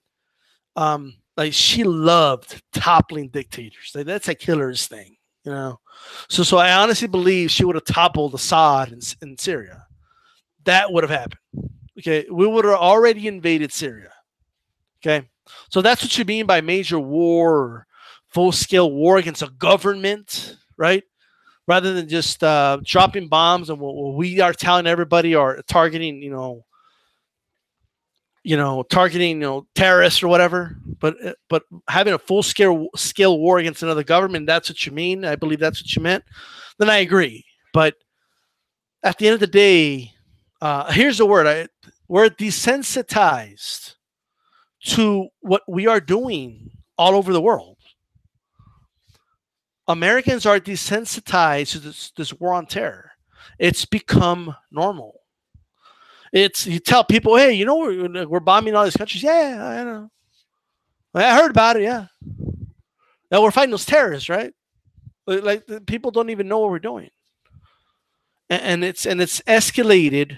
like, she loved toppling dictators. Like, that's like Hillary's thing, you know? So I honestly believe she would have toppled Assad in Syria. That would have happened. Okay, we would have already invaded Syria. Okay, so that's what you mean by major war, full-scale war against a government, right? Rather than just dropping bombs and what we are telling everybody are targeting, targeting, terrorists or whatever. But having a full-scale war against another government, that's what you mean. I believe that's what you meant. Then I agree. But at the end of the day, Here's the word. We're desensitized to what we are doing all over the world. Americans are desensitized to this war on terror. It's become normal. You tell people, hey, you know, we're bombing all these countries. Yeah, I know. I heard about it. Yeah. Now we're fighting those terrorists, right? Like people don't even know what we're doing, and it's escalated.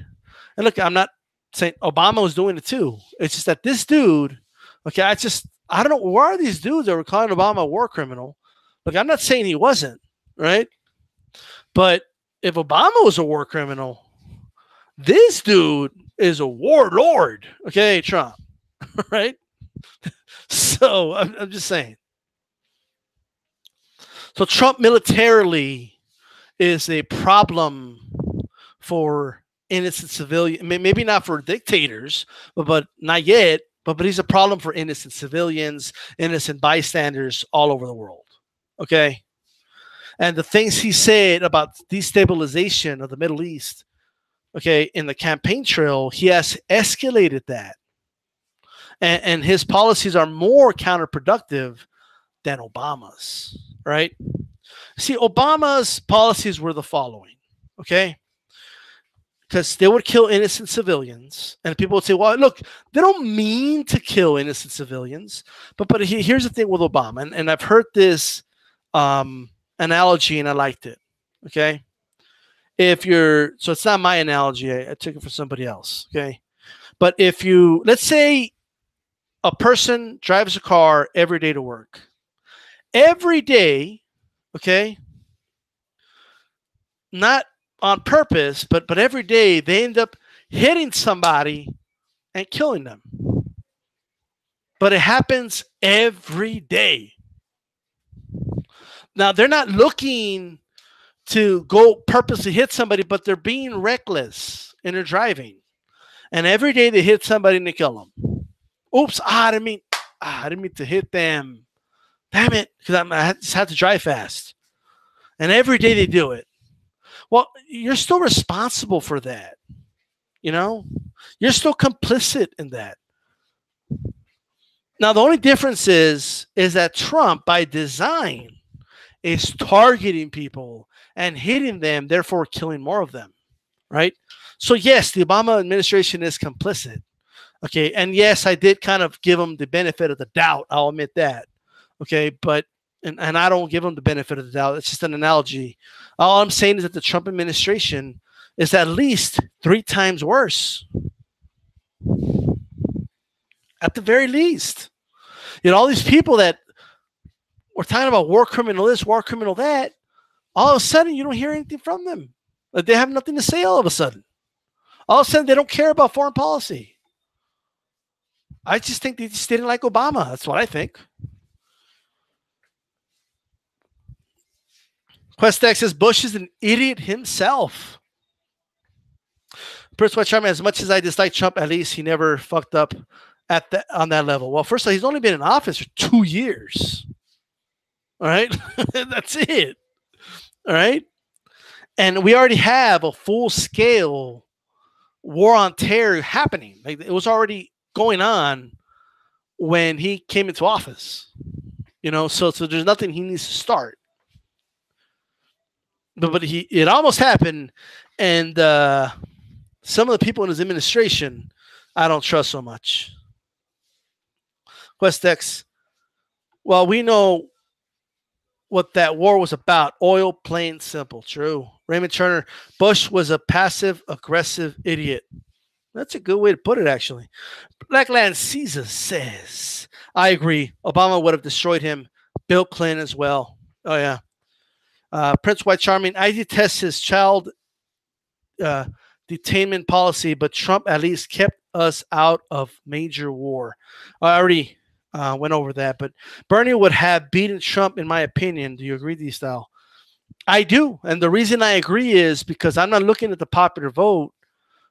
And look, I'm not saying Obama was doing it too. It's just that this dude, okay, I don't know, where are these dudes that were calling Obama a war criminal? Look, I'm not saying he wasn't, right? But if Obama was a war criminal, this dude is a warlord, okay, Trump, right? So I'm just saying. So Trump militarily is a problem for innocent civilians. Maybe not for dictators, but not yet. But he's a problem for innocent civilians, innocent bystanders all over the world. Okay, and the things he said about destabilization of the Middle East, okay, in the campaign trail, he has escalated that, and his policies are more counterproductive than Obama's. Right? See, Obama's policies were the following. Okay. Because they would kill innocent civilians, and people would say, "Well, look, they don't mean to kill innocent civilians." But here's the thing with Obama, and I've heard this analogy, and I liked it. Okay, so it's not my analogy. I took it from somebody else. Okay, but let's say a person drives a car every day to work, every day, okay, not on purpose, but every day they end up hitting somebody and killing them. But it happens every day. Now, they're not looking to go purposely hit somebody, but they're being reckless in their driving. And every day they hit somebody and they kill them. Oops, I didn't mean to hit them. Damn it, because I just had to drive fast. And every day they do it. Well, you're still responsible for that. You know, you're still complicit in that. Now, the only difference is that Trump, by design, is targeting people and hitting them, therefore killing more of them. Right? So, yes, the Obama administration is complicit. Okay. And yes, I did kind of give them the benefit of the doubt. I'll admit that. Okay. But and I don't give them the benefit of the doubt. It's just an analogy. All I'm saying is that the Trump administration is at least 3 times worse. At the very least. You know, all these people that were talking about war criminal this, war criminal that, all of a sudden you don't hear anything from them. Like they have nothing to say all of a sudden. All of a sudden they don't care about foreign policy. I just think they just didn't like Obama. That's what I think. QuestX says Bush is an idiot himself. Prince White Charming, as much as I dislike Trump, at least he never fucked up on that level. Well, first of all, he's only been in office for 2 years. All right. That's it. All right. And we already have a full-scale war on terror happening. Like it was already going on when he came into office. You know, so there's nothing he needs to start. But it almost happened, and some of the people in his administration, I don't trust so much. QuestX, well, we know what that war was about. Oil, plain simple. True. Raymond Turner, Bush was a passive-aggressive idiot. That's a good way to put it, actually. Blackland Caesar says, I agree. Obama would have destroyed him. Bill Clinton as well. Oh, yeah. Prince White Charming, I detest his child detainment policy, but Trump at least kept us out of major war. I already went over that, but Bernie would have beaten Trump, in my opinion. Do you agree, DStyle? I do, and the reason I agree is because I'm not looking at the popular vote.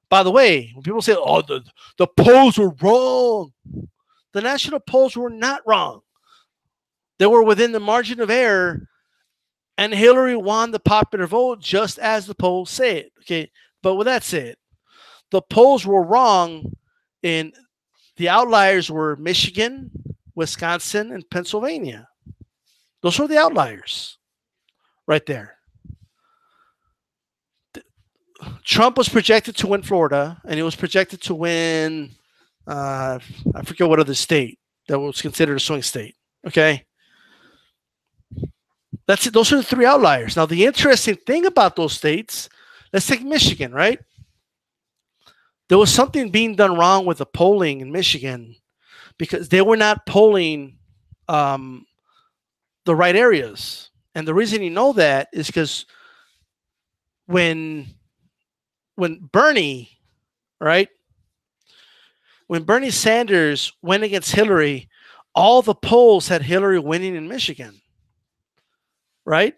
By the way, when people say, oh, the polls were wrong, the national polls were not wrong. They were within the margin of error, and Hillary won the popular vote just as the polls say it. Okay, but with that said, the polls were wrong. In the outliers were Michigan, Wisconsin, and Pennsylvania. Those were the outliers right there. Trump was projected to win Florida, and he was projected to win, I forget what other state that was considered a swing state. Okay. That's it. Those are the three outliers. Now, the interesting thing about those states, let's take Michigan, right? There was something being done wrong with the polling in Michigan because they were not polling the right areas. And the reason you know that is because when Bernie, right? When Bernie Sanders went against Hillary, all the polls had Hillary winning in Michigan, right?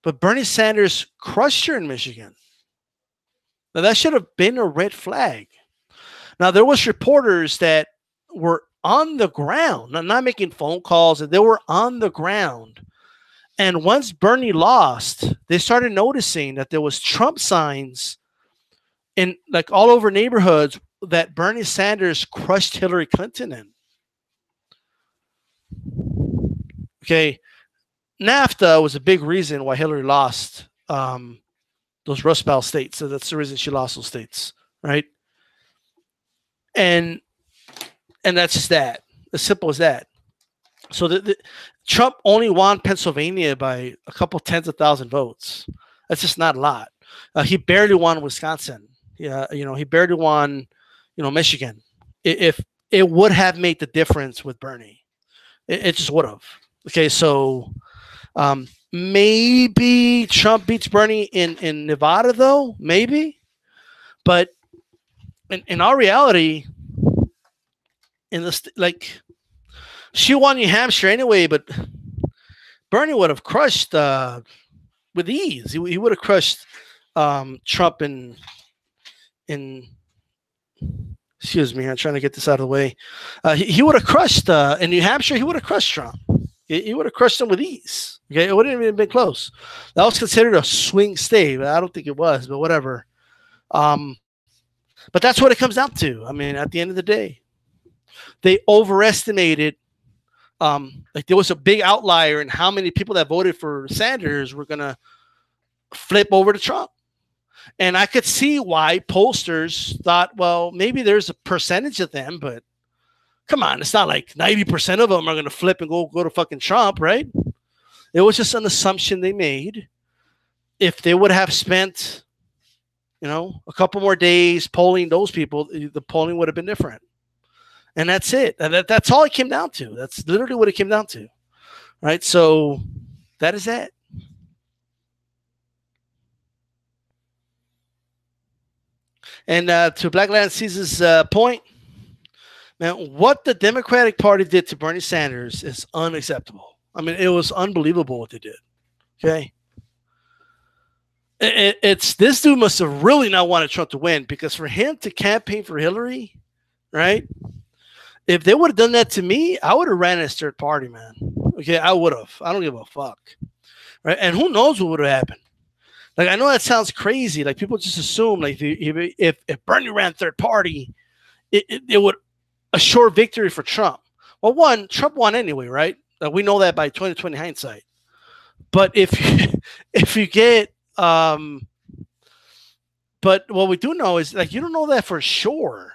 But Bernie Sanders crushed her in Michigan. Now, that should have been a red flag. Now, there was reporters that were on the ground, not making phone calls, and they were on the ground. And once Bernie lost, they started noticing that there was Trump signs in like all over neighborhoods that Bernie Sanders crushed Hillary Clinton in. Okay. NAFTA was a big reason why Hillary lost those Rust Belt states. So that's the reason she lost those states, right? And that's just that. As simple as that. So Trump only won Pennsylvania by a couple tens of thousand votes. That's just not a lot. He barely won Wisconsin. Yeah, he barely won, Michigan. If it would have made the difference with Bernie, it just would have. Okay, so maybe Trump beats Bernie in Nevada, though, maybe. But in our reality, in the she won New Hampshire anyway, but Bernie would have crushed with ease. He would have crushed Trump in. Excuse me, I'm trying to get this out of the way. He would have crushed in New Hampshire. He would have crushed Trump. He would have crushed him with ease. Okay, it wouldn't have even been close. That was considered a swing state. I don't think it was, but whatever. But that's what it comes down to. I mean, at the end of the day, they overestimated. There was a big outlier in how many people that voted for Sanders were gonna flip over to Trump. And I could see why pollsters thought, well, maybe there's a percentage of them, but come on, it's not like 90% of them are going to flip and go to fucking Trump, right? It was just an assumption they made. If they would have spent, a couple more days polling those people, the polling would have been different. And that's it. And that's all it came down to. That's literally what it came down to, right? So that is that. And to Black Land Caesar's point, man, what the Democratic Party did to Bernie Sanders is unacceptable. I mean, it was unbelievable what they did. Okay, it's this dude must have really not wanted Trump to win, because for him to campaign for Hillary, right? If they would have done that to me, I would have ran as third party, man. Okay, I would have. I don't give a fuck, right? And who knows what would have happened? Like, I know that sounds crazy. Like, people just assume, like, if Bernie ran third party, it would assure victory for Trump. Well, one, Trump won anyway, right? We know that by 2020 hindsight. But if you get, but what we do know is, like, you don't know that for sure.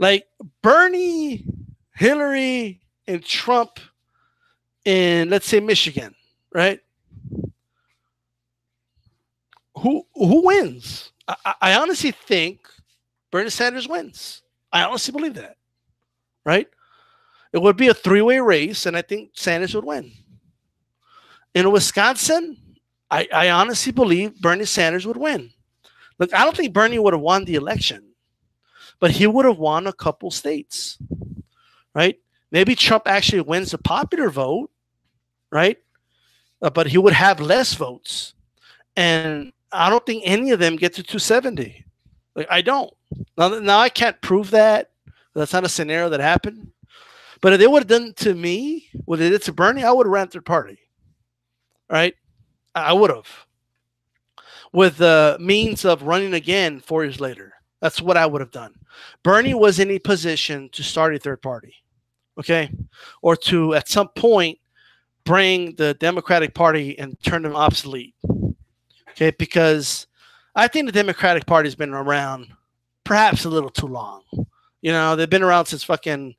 Like, Bernie, Hillary, and Trump in, let's say, Michigan, right? Who wins? I honestly think Bernie Sanders wins. I honestly believe that, right? It would be a three-way race, and I think Sanders would win. In Wisconsin, I honestly believe Bernie Sanders would win. Look, I don't think Bernie would have won the election, but he would have won a couple states, right? Maybe Trump actually wins the popular vote, right? But he would have less votes. And I don't think any of them get to 270. Like, I don't. Now I can't prove that. That's not a scenario that happened. But if they would have done to me what they did to Bernie, I would have ran third party. Right? I would have. With the means of running again 4 years later. That's what I would have done. Bernie was in a position to start a third party, okay, or to at some point bring the Democratic Party and turn them obsolete, okay, because I think the Democratic Party has been around perhaps a little too long. You know, they've been around since fucking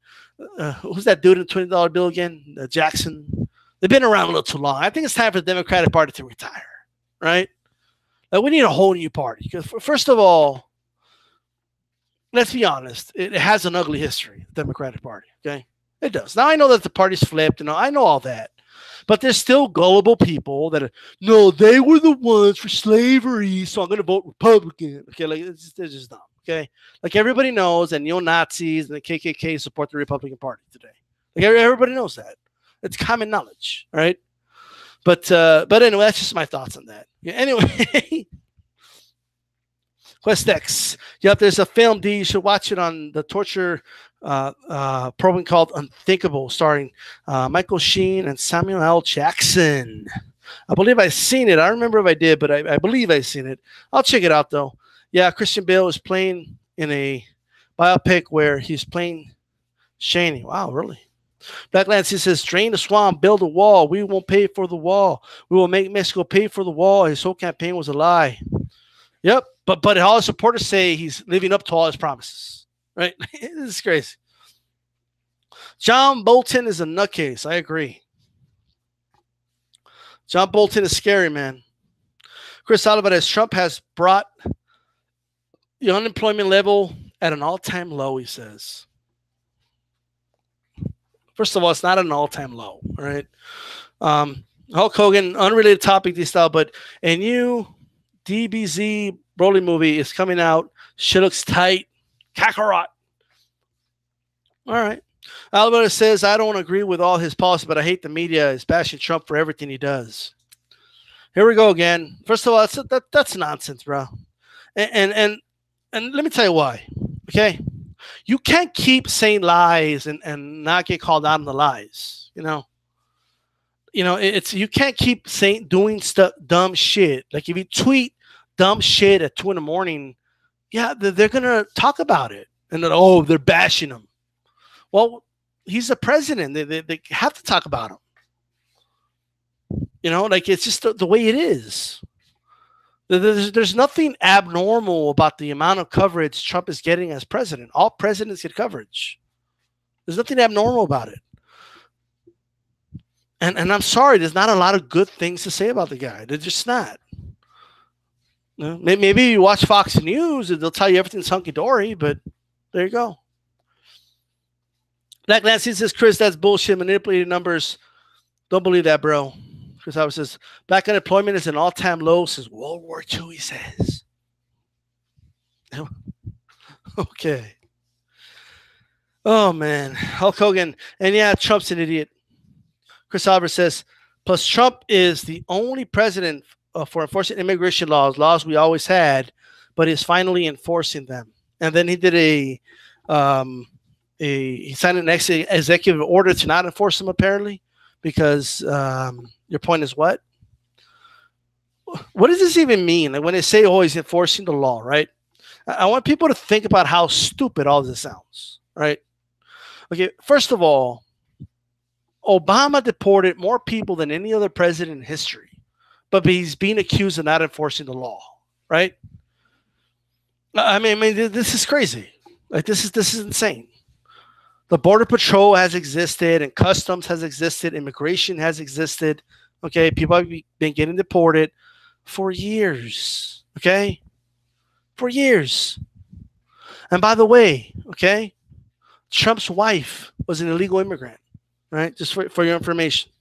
who's that dude in the $20 bill again? Jackson. They've been around a little too long. I think it's time for the Democratic Party to retire, right? Like, we need a whole new party. Because first of all, let's be honest, it has an ugly history, the Democratic Party, okay? It does. Now, I know that the party's flipped, and I know all that. But there's still gullible people that are, no, they were the ones for slavery, so I'm going to vote Republican. Okay, like, they're just dumb, okay? Like, everybody knows that neo-Nazis and the KKK support the Republican Party today. Like, everybody knows that. It's common knowledge, right? But anyway, that's just my thoughts on that. Yeah, anyway, Quest X. Yep, there's a film, D. You should watch it on the torture program called Unthinkable, starring Michael Sheen and Samuel L. Jackson. I believe I've seen it. I don't remember if I did, but I believe I've seen it. I'll check it out, though. Yeah, Christian Bale is playing in a biopic where he's playing Shaney. Wow, really? Black Lancy says, drain the swamp, build a wall. We won't pay for the wall. We will make Mexico pay for the wall. His whole campaign was a lie. Yep, but all his supporters say he's living up to all his promises. Right? This is crazy. John Bolton is a nutcase. I agree. John Bolton is scary, man. Chris Alvarez, Trump has brought the unemployment level at an all-time low, he says. First of all, it's not an all-time low, all right? Hulk Hogan, unrelated topic, D-Style, but a new DBZ Broly movie is coming out. Shit looks tight. Kakarot. All right. Alberto says, I don't agree with all his policy, but I hate the media is bashing Trump for everything he does. Here we go again. First of all, that's nonsense, bro. And let me tell you why, okay? You can't keep saying lies and not get called out on the lies, you know? It's you can't keep saying doing dumb shit. Like, if you tweet dumb shit at 2 a.m, yeah, they're gonna talk about it, and then, oh, they're bashing him. Well, he's the president. They have to talk about him. You know, like, it's just the way it is. There's nothing abnormal about the amount of coverage Trump is getting as president. All presidents get coverage. There's nothing abnormal about it. And I'm sorry, there's not a lot of good things to say about the guy. They're just not. You know, maybe you watch Fox News and they'll tell you everything's hunky-dory, but there you go. Black Nancy says, Chris, that's bullshit, manipulated numbers. Don't believe that, bro. Chris Howard says, black unemployment is an all-time low since World War II, he says. Okay. Oh, man. Hulk Hogan. And yeah, Trump's an idiot. Chris Albert says, plus Trump is the only president for enforcing immigration laws we always had, but is finally enforcing them. And then he did he signed an executive order to not enforce them, apparently, because your point is what? What does this even mean? Like, when they say, oh, he's enforcing the law, right? I want people to think about how stupid all this sounds, right? Okay, first of all, Obama deported more people than any other president in history, but he's being accused of not enforcing the law, right? I mean, this is crazy. Like, this is insane. The Border Patrol has existed, and Customs has existed, immigration has existed. Okay, people have been getting deported for years. Okay, for years. And by the way, okay, Trump's wife was an illegal immigrant. Right, just for your information.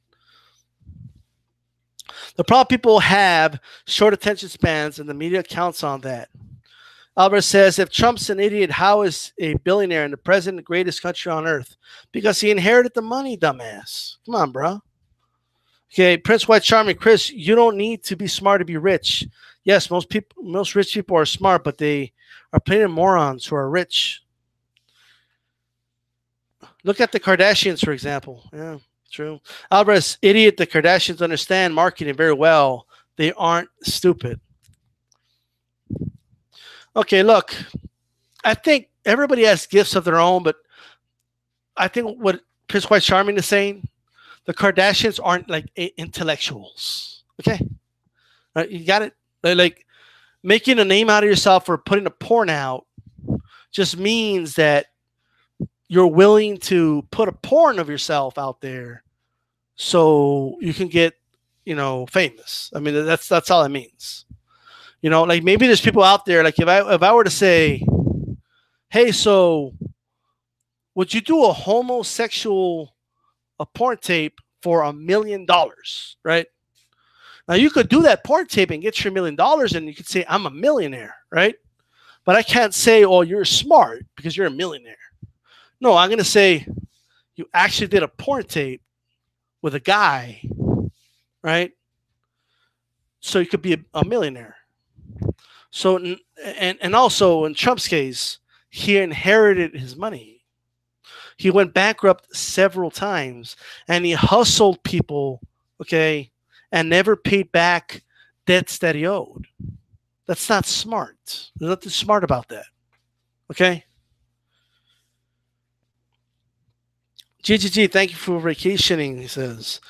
The problem people have short attention spans, and the media counts on that. Albert says, if Trump's an idiot, how is a billionaire and the president the greatest country on earth? Because he inherited the money, dumbass. Come on, bro. Okay, Prince White Charming. Chris, you don't need to be smart to be rich. Yes, most rich people are smart, but they are plenty of morons who are rich. Look at the Kardashians, for example. Yeah, true. Alvarez, idiot. The Kardashians understand marketing very well. They aren't stupid. Okay, look. I think everybody has gifts of their own, but I think what Prince White Charming is saying, the Kardashians aren't like intellectuals. Okay, you got it. Like making a name out of yourself or putting a porn out just means that you're willing to put a porn of yourself out there so you can get, famous. I mean, that's all it means. Like maybe there's people out there, like if I were to say, hey, so would you do a homosexual porn tape for $1 million, right? Now you could do that porn tape and get your $1 million, and you could say I'm a millionaire, right? But I can't say, oh, you're smart because you're a millionaire. No, I'm gonna say you actually did a porn tape with a guy, right? So you could be a millionaire. So and also in Trump's case, he inherited his money. He went bankrupt several times, and he hustled people, okay, and never paid back debts that he owed. That's not smart. There's nothing smart about that. Okay? GGG, thank you for vacationing, he says.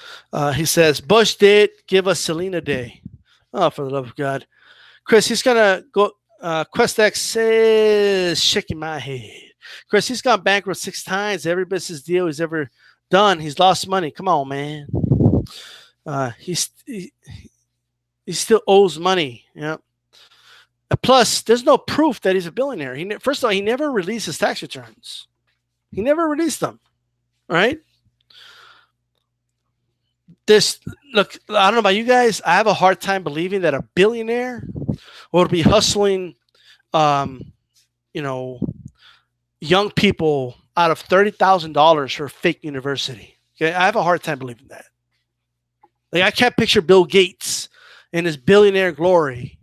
Bush did give us Selena Day. Oh, for the love of God. Chris, he's going to go. QuestX says, shaking my head. Chris, he's gone bankrupt 6 times. Every business deal he's ever done, he's lost money. Come on, man. He still owes money. Yeah. Plus, there's no proof that he's a billionaire. First of all, he never released his tax returns. He never released them. Right? Look, I don't know about you guys. I have a hard time believing that a billionaire would be hustling, young people out of $30,000 for a fake university. Okay, I have a hard time believing that. Like, I can't picture Bill Gates in his billionaire glory,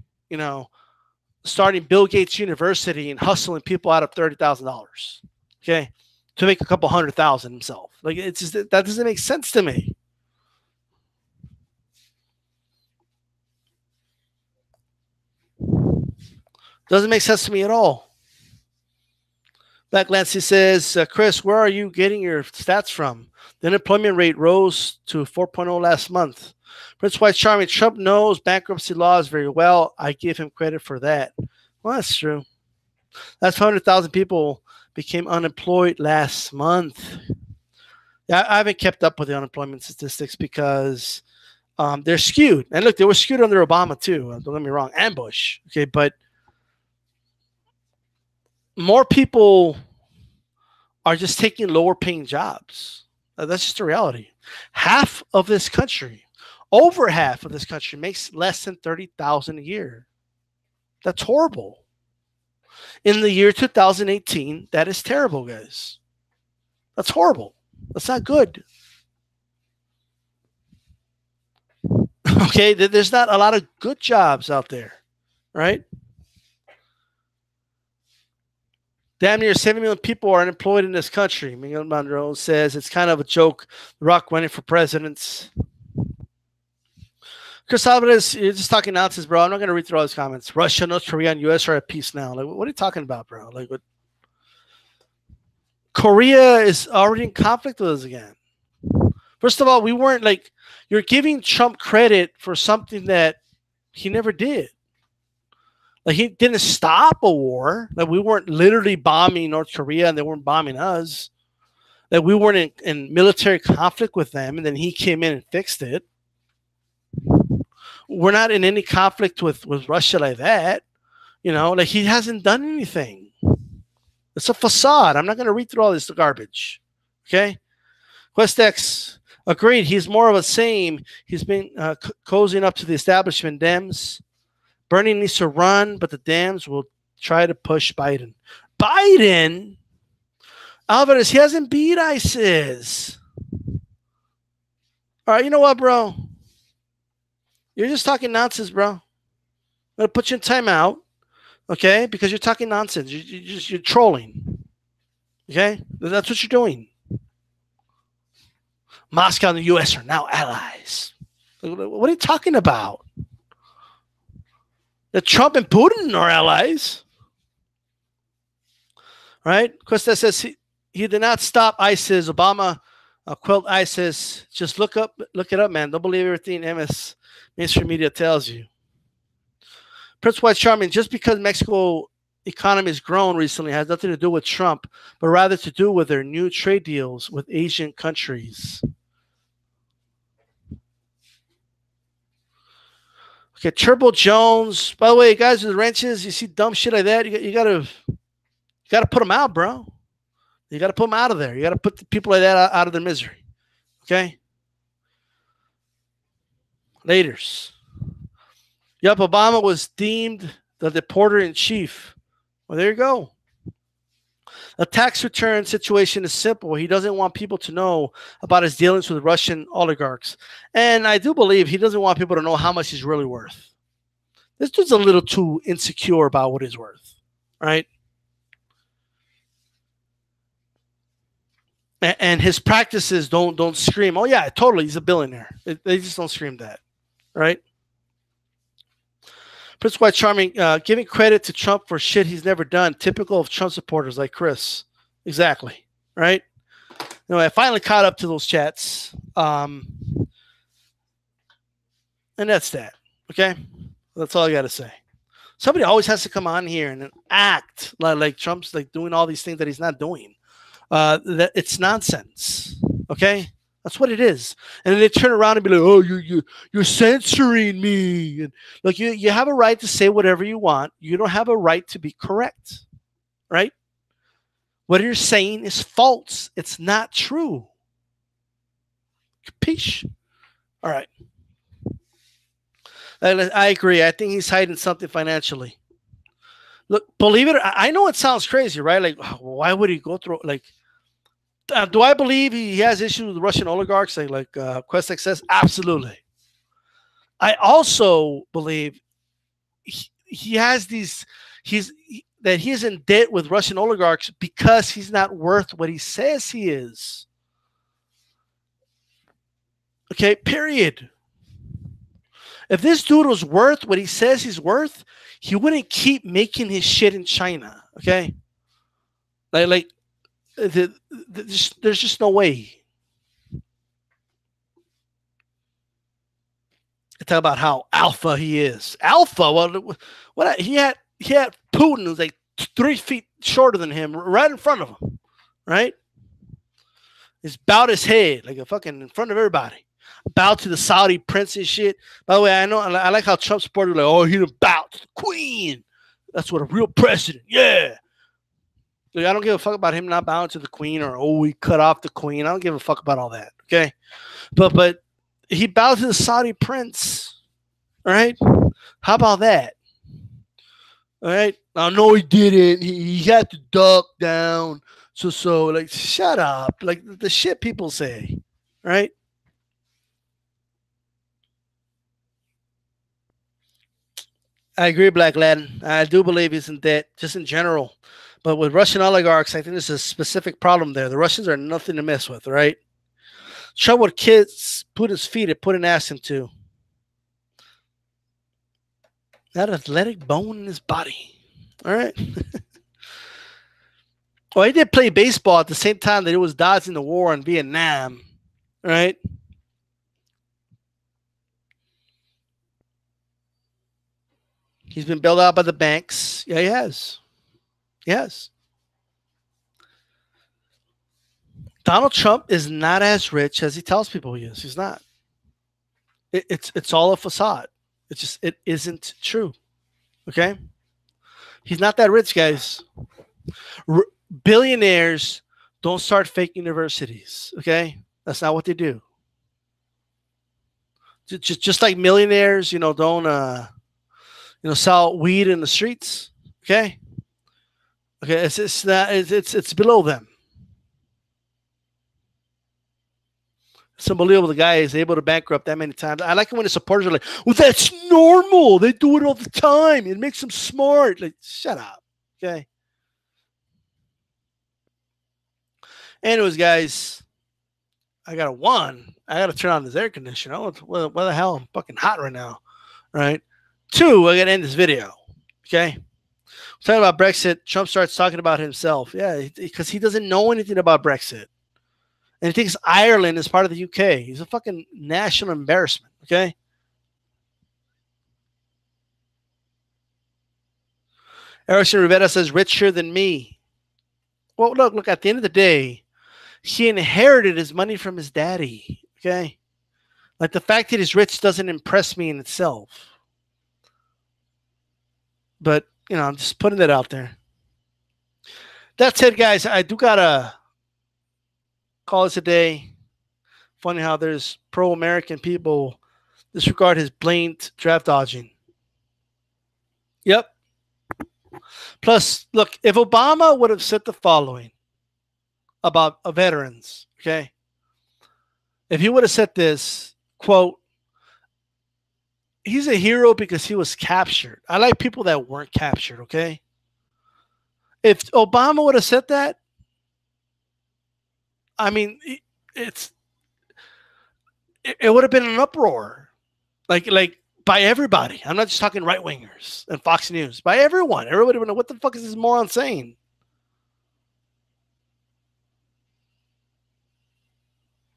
starting Bill Gates University and hustling people out of $30,000. Okay, to make a couple $100,000 himself. Like, it's just that doesn't make sense to me. Doesn't make sense to me at all. Black Lancy says, Chris, where are you getting your stats from? The unemployment rate rose to 4.0 last month. Prince White Charming, Trump knows bankruptcy laws very well. I give him credit for that. Well, that's true. That's 500,000 people became unemployed last month. Yeah, I haven't kept up with the unemployment statistics because they're skewed. And look, they were skewed under Obama too. Don't get me wrong, and Bush. Okay, but more people are just taking lower paying jobs. That's just a reality. Half of this country, over half of this country, makes less than $30,000 a year. That's horrible. In the year 2018, that is terrible, guys. That's horrible. That's not good. Okay, there's not a lot of good jobs out there, right? Damn near 7 million people are unemployed in this country. Miguel Monroe says it's kind of a joke. The Rock running for president. Chris Alvarez, you're just talking nonsense, bro. I'm not going to read through all his comments. Russia, North Korea, and U.S. are at peace now. Like, what are you talking about, bro? Like, what? Korea is already in conflict with us again. First of all, we weren't like, you're giving Trump credit for something that he never did. Like, he didn't stop a war. Like, we weren't literally bombing North Korea and they weren't bombing us. Like, we weren't in military conflict with them, and then he came in and fixed it. We're not in any conflict with Russia like that. Like, he hasn't done anything. It's a facade. I'm not going to read through all this garbage. Okay? QuestX, agreed. He's more of a same. He's been cozying up to the establishment Dems. Bernie needs to run, but the Dems will try to push Biden. Biden? Alvarez, he hasn't beat ISIS. All right, you know what, bro? You're just talking nonsense, bro. I'm going to put you in timeout, okay? Because you're talking nonsense. You're trolling, okay? That's what you're doing. Moscow and the U.S. are now allies. What are you talking about? That Trump and Putin are allies. right? Costa says he did not stop ISIS. Obama quelled ISIS. Just look it up, man. Don't believe everything mainstream media tells you. Prince White Charming, just because Mexico economy has grown recently has nothing to do with Trump, but rather to do with their new trade deals with Asian countries. Okay, Turbo Jones. By the way, guys with wrenches, you see dumb shit like that, you gotta put them out, bro. You gotta put them out of there. You gotta put the people like that out of their misery. Okay. Laters. Yep, Obama was deemed the deporter in chief. Well, there you go. The tax return situation is simple. He doesn't want people to know about his dealings with Russian oligarchs. And I do believe he doesn't want people to know how much he's really worth. This dude's a little too insecure about what he's worth, right? And his practices don't scream, oh, yeah, totally, he's a billionaire. They just don't scream that, right? Prince White Charming, giving credit to Trump for shit he's never done, typical of Trump supporters like Chris. Exactly, right? I finally caught up to those chats. And that's that, okay? That's all I got to say. Somebody always has to come on here and act like Trump's like doing all these things that he's not doing. That it's nonsense, okay? That's what it is. And then they turn around and be like, oh, you're censoring me. And look, you have a right to say whatever you want. You don't have a right to be correct, right? What you're saying is false. It's not true. Capiche? All right. I agree. I think he's hiding something financially. Look, believe it. I know it sounds crazy, right? Like, why would he go through, like, do I believe he has issues with Russian oligarchs like Quest Success? Absolutely. I also believe he has that he's in debt with Russian oligarchs because he's not worth what he says he is. Okay, period. If this dude was worth what he says he's worth, he wouldn't keep making his shit in China. Okay, there's just no way. I talk about how alpha he is. Alpha. Well, what he had Putin who's like 3 feet shorter than him, right in front of him. Right? He's bowed his head like a fucking in front of everybody. Bowed to the Saudi prince and shit. By the way, I like how Trump supported like, oh, he didn't bow to the queen. That's what a real president. Yeah. Like, I don't give a fuck about him not bowing to the queen or, oh, he cut off the queen. I don't give a fuck about all that. Okay. But he bowed to the Saudi prince. All right. How about that? All right. I know he didn't. He had to duck down. So like, shut up. Like the shit people say. Right. I agree, Black Latin. I do believe he's in debt, just in general. But with Russian oligarchs, I think there's a specific problem there. The Russians are nothing to mess with, right? Trump would kids put his feet and Putin asked him to. That athletic bone in his body. All right. Well, he did play baseball at the same time that he was dodging the war in Vietnam, right? He's been bailed out by the banks. Yeah, he has. Yes. Donald Trump is not as rich as he tells people he is. He's not. It's all a facade. It isn't true. Okay? He's not that rich, guys. Billionaires don't start fake universities. Okay? That's not what they do. Just like millionaires, don't sell weed in the streets. Okay? Okay, it's below them. It's unbelievable the guy is able to bankrupt that many times. I like it when the supporters are like, well, that's normal. They do it all the time. It makes them smart. Like, shut up. Okay. Anyways, guys, I got to turn on this air conditioner. What the hell? I'm fucking hot right now. Right? 2, I got to end this video. Okay. Talking about Brexit, Trump starts talking about himself. Yeah, because he doesn't know anything about Brexit. And he thinks Ireland is part of the UK. He's a fucking national embarrassment, okay? Erickson Rivera says, richer than me. Well, look, at the end of the day, he inherited his money from his daddy, okay? Like, the fact that he's rich doesn't impress me in itself. But, you know, I'm just putting that out there. That's it, guys. I do got to call this a day. Funny how there's pro-American people disregard his blatant draft dodging. Yep. Plus, look, if Obama would have said the following about veterans, okay? If he would have said this, quote, he's a hero because he was captured. I like people that weren't captured, okay? If Obama would have said that, I mean, it would have been an uproar. Like by everybody. I'm not just talking right-wingers and Fox News. By everyone. Everybody would know, what the fuck is this moron saying?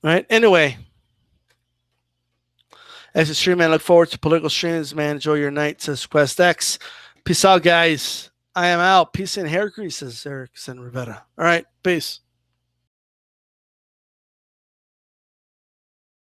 Right? Anyway. As a stream, man, look forward to political streams, man. Enjoy your night, says Quest X. Peace out, guys. I am out. Peace and hair grease, says Erickson Rivera. All right. Peace.